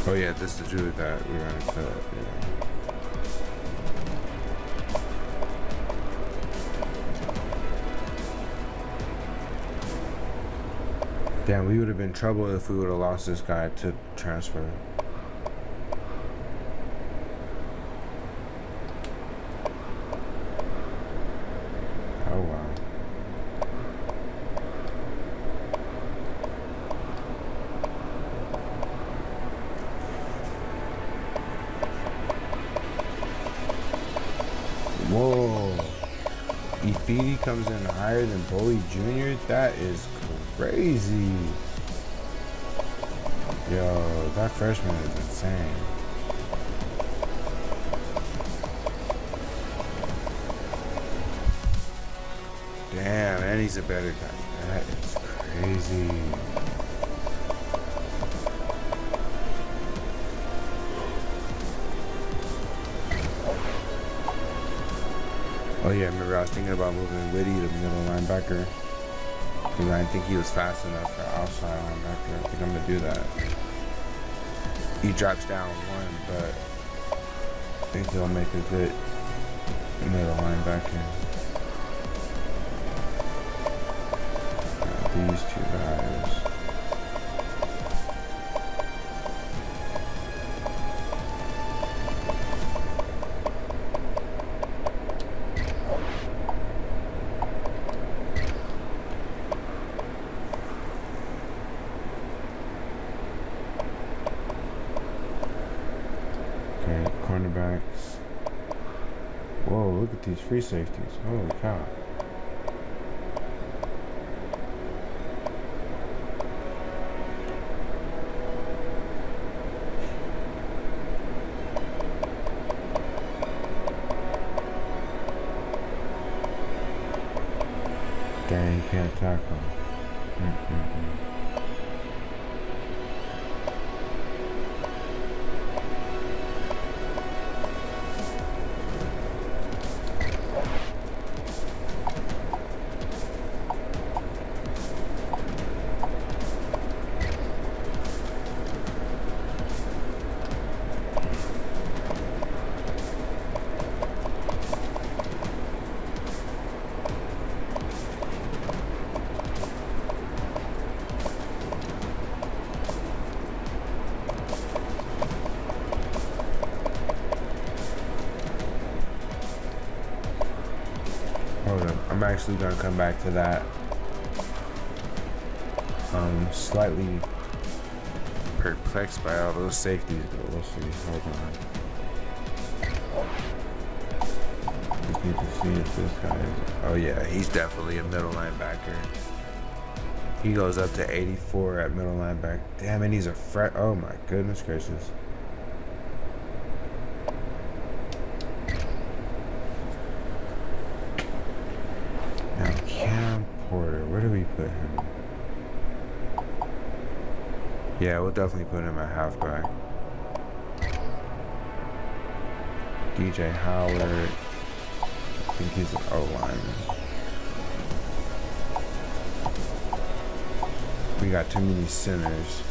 Oh yeah, this is the dude that we're gonna cut. Yeah. Damn, we would have been in trouble if we would have lost this guy to transfer. Oh wow. Whoa. E16 comes in higher than Bowie Jr.? That is crazy. Yo, that freshman is insane. Damn, and he's a better guy. That is crazy. Oh yeah, remember I was thinking about moving Whitty to middle linebacker. Because I didn't think he was fast enough for outside linebacker. I think I'm gonna do that. He drops down one, but I think he'll make a good middle linebacker. These two guys. Okay, cornerbacks. Whoa, look at these free safeties. Holy cow. Dang, can't tackle. Hold up, I'm actually gonna come back to that. Slightly perplexed by all those safeties, but we'll see. Hold on. Just need to see if this guy is. Oh yeah, he's definitely a middle linebacker. He goes up to 84 at middle linebacker. Damn, and he's a oh my goodness gracious. Where do we put him? Yeah, we'll definitely put him at halfback. DJ Howard. I think he's an O-lineman. We got too many centers.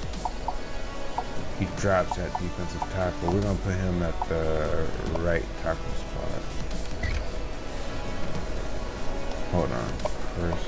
He drops at defensive tackle. We're gonna put him at the right tackle spot. Hold on. First,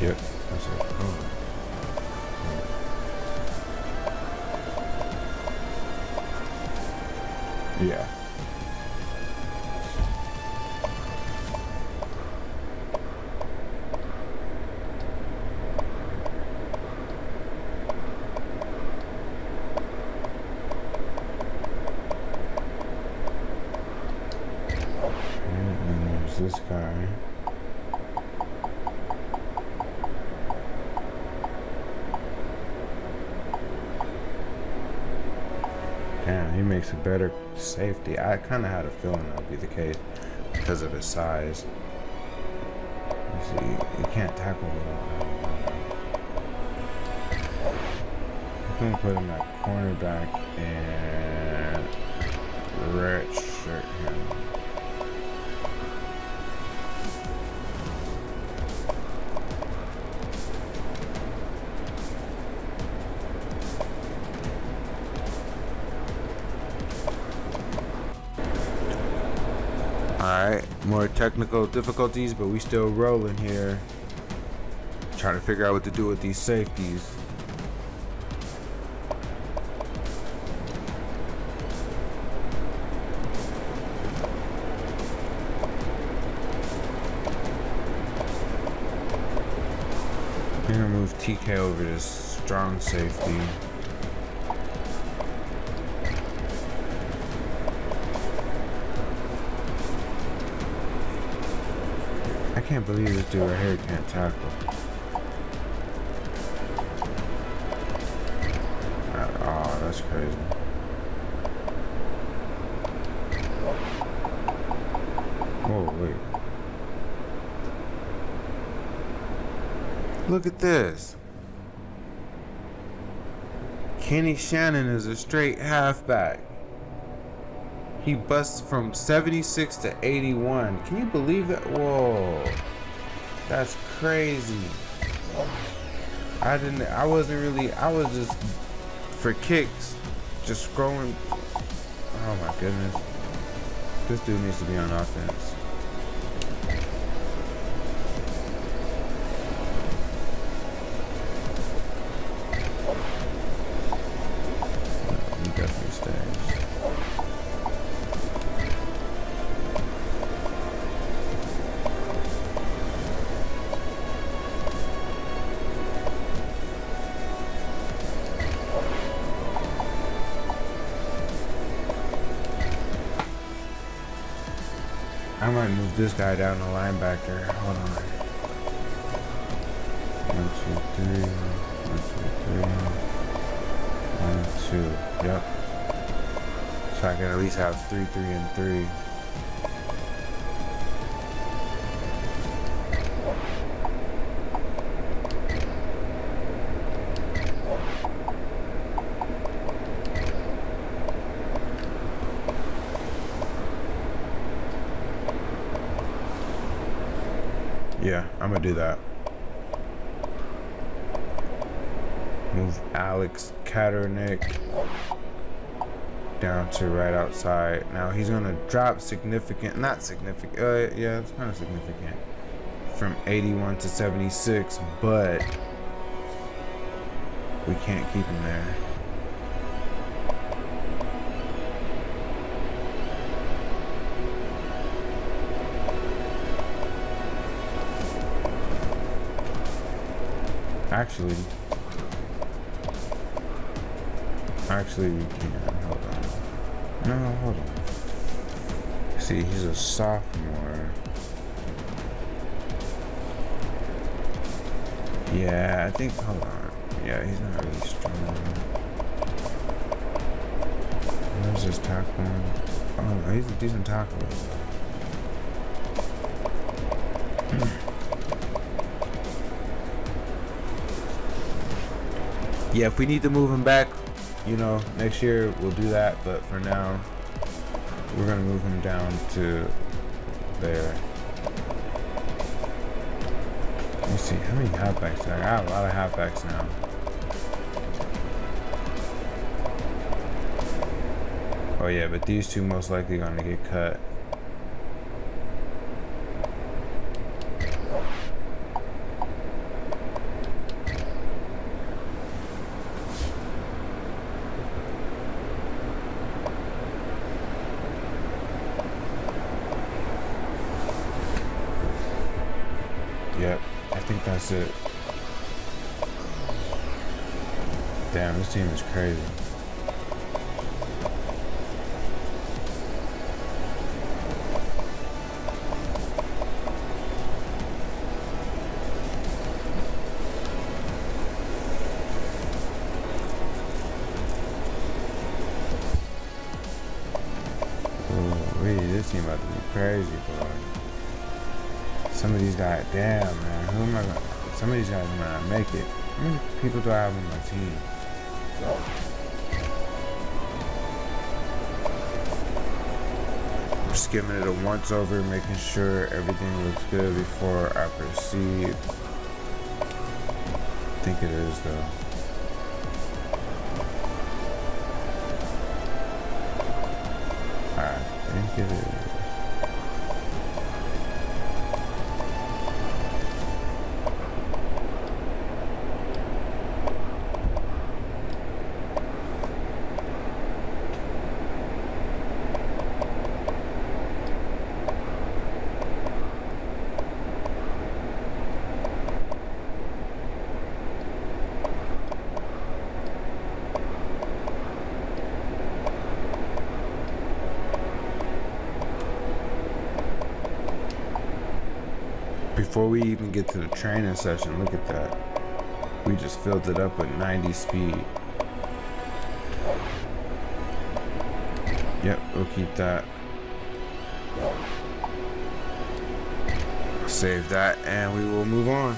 yep, that's it. Oh. Where's this guy? Damn, he makes a better safety. I kind of had a feeling that would be the case because of his size. You see, you can't tackle him. I'm gonna put him at cornerback and redshirt him. Alright, more technical difficulties, but we still rolling here. Trying to figure out what to do with these safeties. I'm gonna move TK over to strong safety. I can't believe this dude right here can't tackle. Oh, that's crazy. Oh, wait. Look at this. Kenny Shannon is a straight halfback. He busts from 76 to 81. Can you believe that? Whoa. That's crazy. I was just for kicks, just scrolling. Oh my goodness. This dude needs to be on offense. He definitely stays. I might move this guy down to linebacker. Hold on. 1, 2, 3. 1, 2, 3. 1, 2. Yep. So I can at least have 3, 3, and 3. Yeah, I'm gonna do that. Move Alex Kaepernick down to right outside. Now he's gonna drop not significant. Yeah, it's kind of significant from 81 to 76, but we can't keep him there. Actually, we can. Hold on. No, hold on. See, he's a sophomore. Yeah, I think. Hold on. Yeah, he's not really strong. Where's his tackling? Oh, he's a decent tackler. Yeah, if we need to move him back, you know, next year we'll do that. But for now, we're gonna move him down to there. Let me see, how many halfbacks do I have? A lot of halfbacks now. Oh yeah, but these two most likely gonna get cut. Yep, I think that's it. Damn, this team is crazy. Wait, this team about to be crazy, boy. Some of these guys, damn, man. Who am I gonna? Some of these guys might not make it. How many people do I have on my team? I'm skimming it a once over, making sure everything looks good before I proceed. I think it is, though. I think it is. Before we even get to the training session, look at that. We just filled it up with 90 speed. Yep, we'll keep that. Save that and we will move on.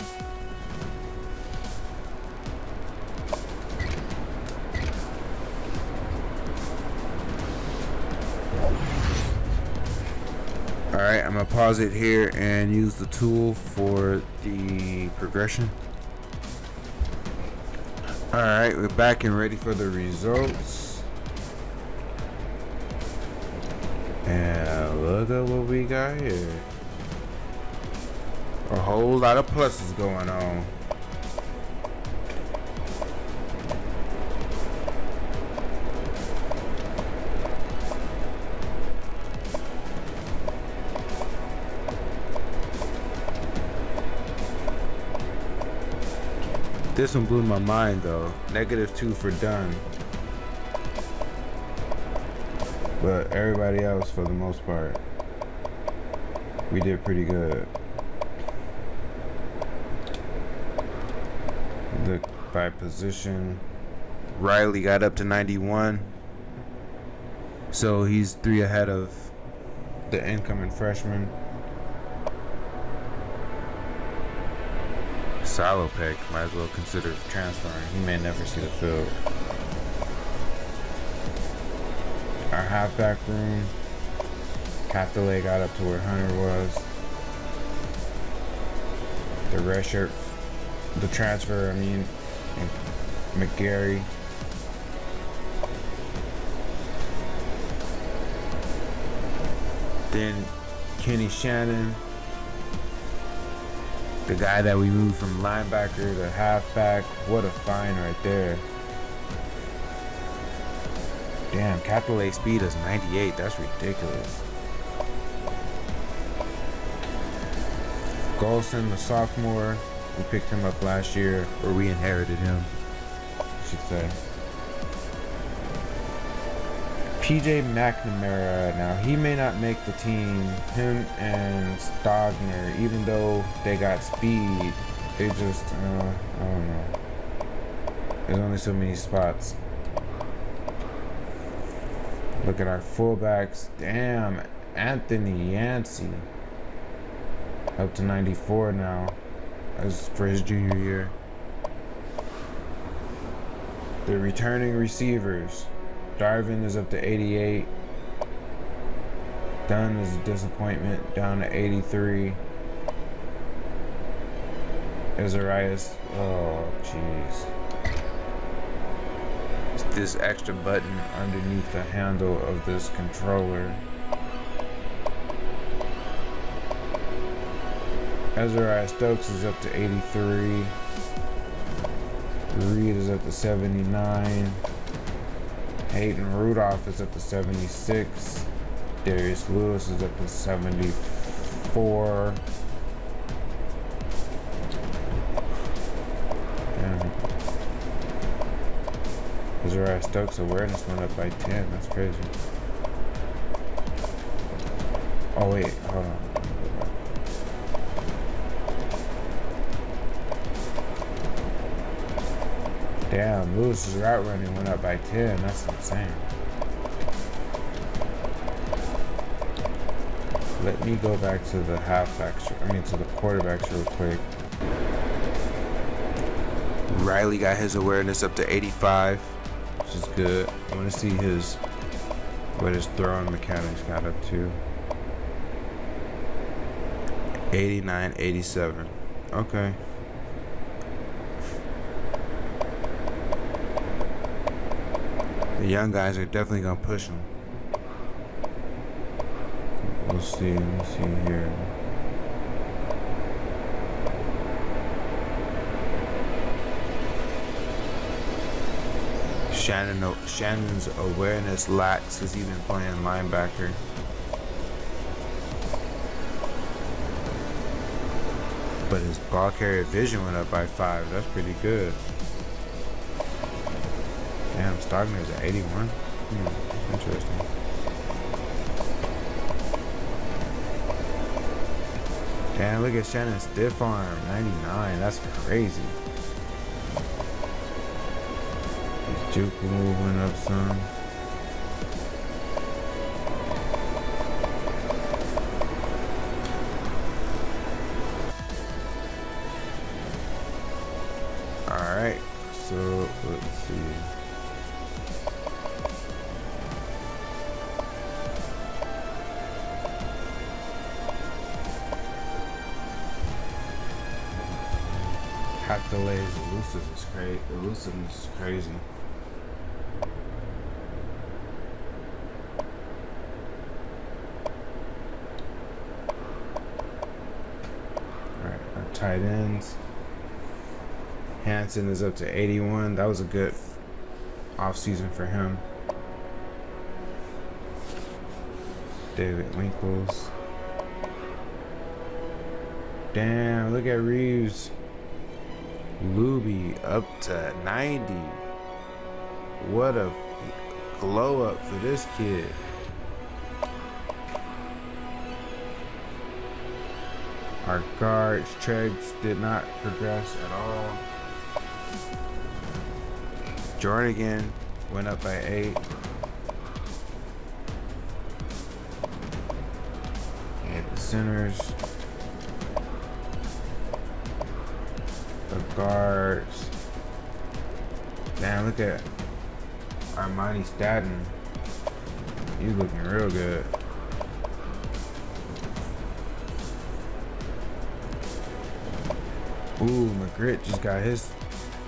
Alright, I'm gonna pause it here and use the tool for the progression. Alright, we're back and ready for the results. And look at what we got here. A whole lot of pluses going on. This one blew my mind though. -2 for done. But everybody else, for the most part, we did pretty good. Look by position. Riley got up to 91. So he's 3 ahead of the incoming freshman. Salopek might as well consider transferring. He may never see the field. Our halfback room, Cathole got up to where Hunter was. The red shirt, the transfer, McGarry. Then Kenny Shannon. The guy that we moved from linebacker to halfback. What a find right there. Damn, capital A speed is 98. That's ridiculous. Golson, the sophomore. We picked him up last year, or we inherited him, I should say. PJ McNamara, now he may not make the team. Him and Stogner, even though they got speed, they just, I don't know. There's only so many spots. Look at our fullbacks. Damn, Anthony Yancey. Up to 94 now. That's for his junior year. The returning receivers. Darvin is up to 88. Dunn is a disappointment, down to 83. Azarias, oh jeez. It's this extra button underneath the handle of this controller. Azariah Stokes is up to 83. Reed is up to 79. Hayden Rudolph is up to 76. Darius Lewis is up to 74. Damn. Azariah Stokes' awareness went up by 10. That's crazy. Oh wait, hold on. Damn, Lewis's route running went up by 10. That's insane. Let me go back to the halfbacks. I mean, to the quarterbacks real quick. Riley got his awareness up to 85, which is good. I want to see what his throwing mechanics got up to. 89, 87. Okay. The young guys are definitely gonna push him. We'll see. Let me see here. Shannon's awareness lacks because he's been playing linebacker. But his ball carrier vision went up by 5. That's pretty good. Damn, Stogner's at 81. Interesting. Damn, look at Shannon's stiff arm, 99. That's crazy. His juke moving up some. Alright, so let's see. Half delays elusiveness is crazy. Alright, our tight ends. Hansen is up to 81. That was a good offseason for him. David Winkles. Damn, look at Reeves. Luby up to 90. What a glow up for this kid. Our guards, Treggs did not progress at all. Jordan went up by 8. And the centers. The guards. Damn, look at Armani Staten. He's looking real good. Ooh, McGritt just got his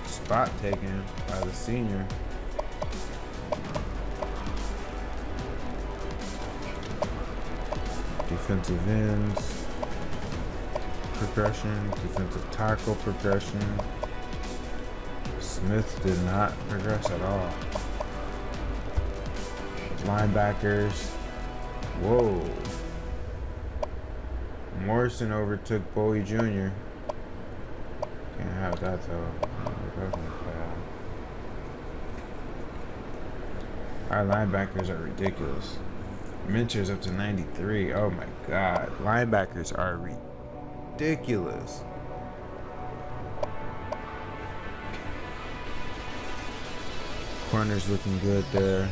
spot taken by the senior. Defensive ends progression, defensive tackle progression. Smith did not progress at all. Linebackers. Whoa. Morrison overtook Bowie Jr. Can't have that though. Our linebackers are ridiculous. Mincher's up to 93. Oh my god. Linebackers are ridiculous. Corner's looking good there.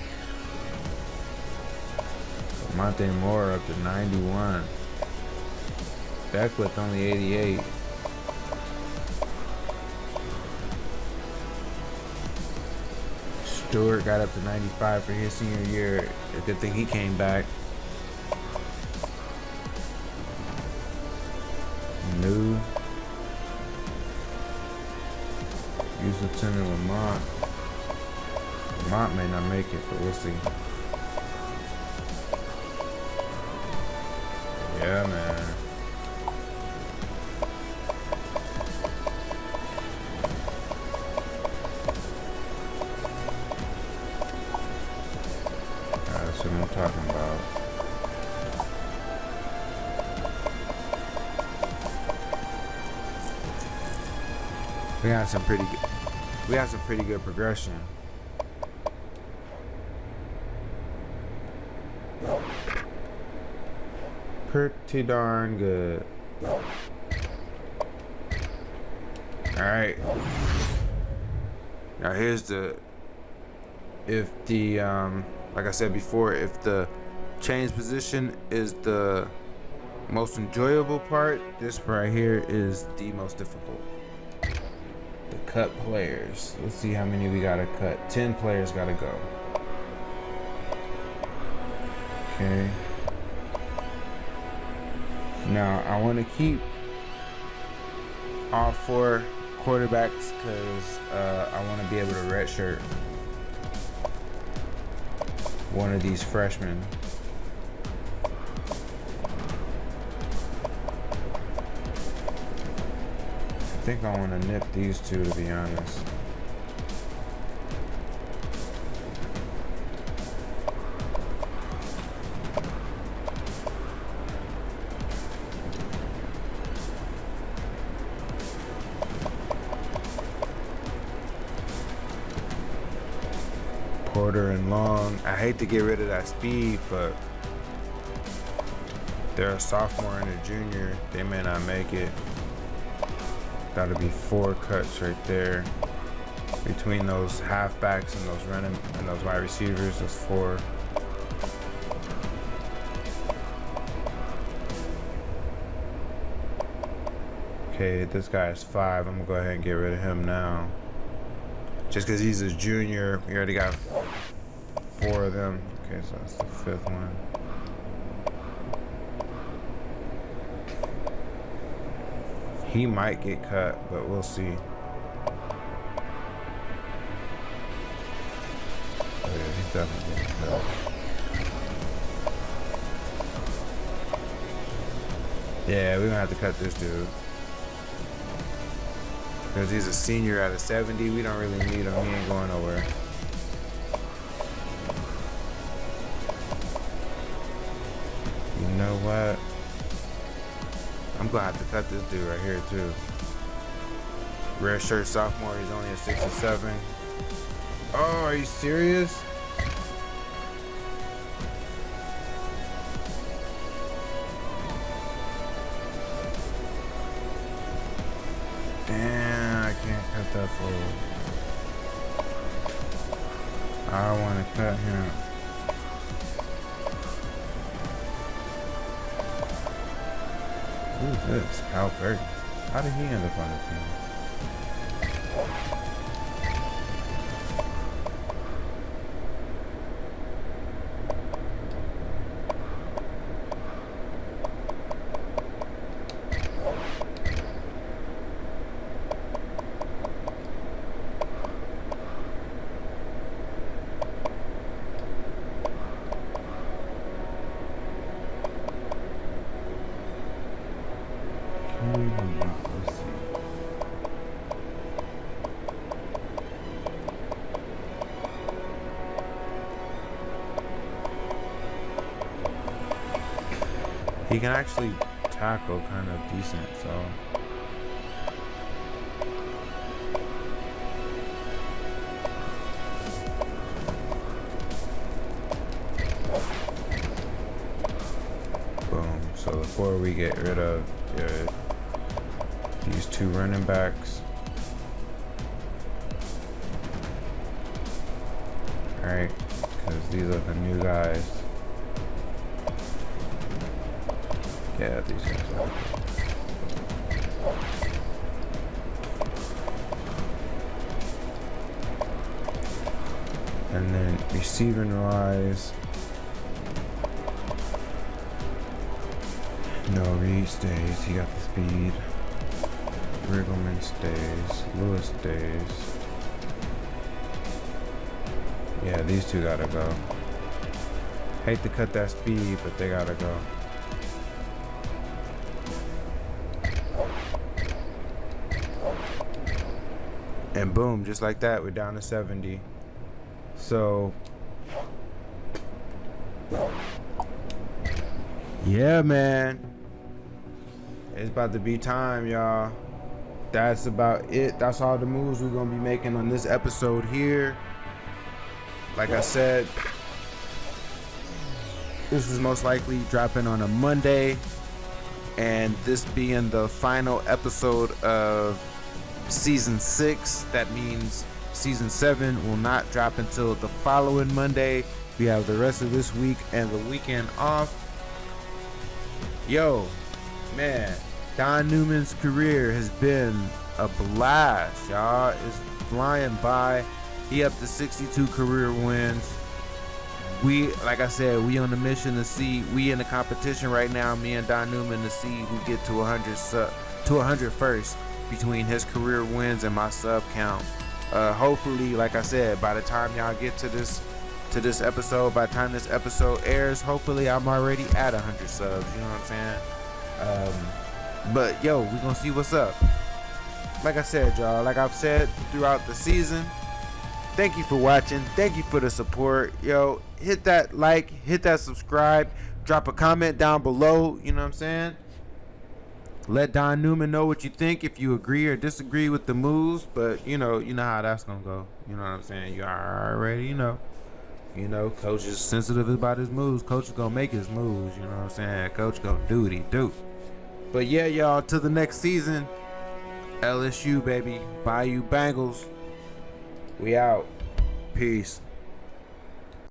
Monte Moore up to 91. Beckwith only 88. Stewart got up to 95 for his senior year. A good thing he came back. New. Use Lieutenant Lamont. Lamont may not make it, but we'll see. Yeah, man. That's what I'm talking about. We had some pretty good progression. Pretty darn good. Alright. Now here's if the like I said before, if the change position is the Most enjoyable part, this right here is the most difficult. The cut players. Let's see how many we gotta cut. 10 players gotta go. Okay. Now I want to keep all 4 quarterbacks because I want to be able to redshirt one of these freshmen. I think I want to nip these 2, to be honest. Porter and Long. I hate to get rid of that speed, but they're a sophomore and a junior. They may not make it. That'll be 4 cuts right there. Between those halfbacks and those running and those wide receivers, that's 4. Okay, this guy is 5. I'm gonna go ahead and get rid of him now. Just because he's a junior, we already got 4 of them. Okay, so that's the 5th one. He might get cut, but we'll see. Oh yeah, he's definitely getting cut. Yeah, we're gonna have to cut this dude. Because he's a senior at a 70, we don't really need him. He ain't going nowhere. You know what? I'm gonna have to cut this dude right here too. Red shirt sophomore, he's only a 67. Oh, are you serious? Damn, I can't cut that fool. I want to cut him. Who's this? Cal Berg. How did he end up on the team? Let's see. He can actually tackle kind of decent, so. Boom. So before we get rid of these 2 running backs. Alright, because these are the new guys. Yeah, these guys are. And then receiving wise, no, Reed stays, he got the speed. Riggleman stays, Lewis stays. Yeah, these 2 gotta go. Hate to cut that speed, but they gotta go. And boom, just like that, we're down to 70. So, yeah, man. It's about to be time, y'all. That's about it. That's all the moves we're gonna be making on this episode here. Like I said, this is most likely dropping on a Monday, and this being the final episode of season 6, that means season 7 will not drop until the following Monday. We have the rest of this week and the weekend off. Yo, man, Don Newman's career has been a blast, y'all. It's flying by. He up to 62 career wins. We, like I said, we on the mission to see. We in the competition right now, me and Don Newman, to see who get to 100 first between his career wins and my sub count. Hopefully, like I said, by the time y'all get to this episode, by the time this episode airs, hopefully I'm already at 100 subs. You know what I'm saying? But yo, we gonna see what's up. Like I said, y'all, like I've said throughout the season, thank you for watching. Thank you for the support. Yo, hit that like, hit that subscribe, drop a comment down below. You know what I'm saying? Let Don Newman know what you think, if you agree or disagree with the moves. But you know how that's gonna go. You know what I'm saying? You already know. You know, coach is sensitive about his moves. Coach is gonna make his moves. You know what I'm saying? Coach gonna do what he do. But yeah, y'all, to the next season. LSU, baby. Bayou Bengals. We out. Peace.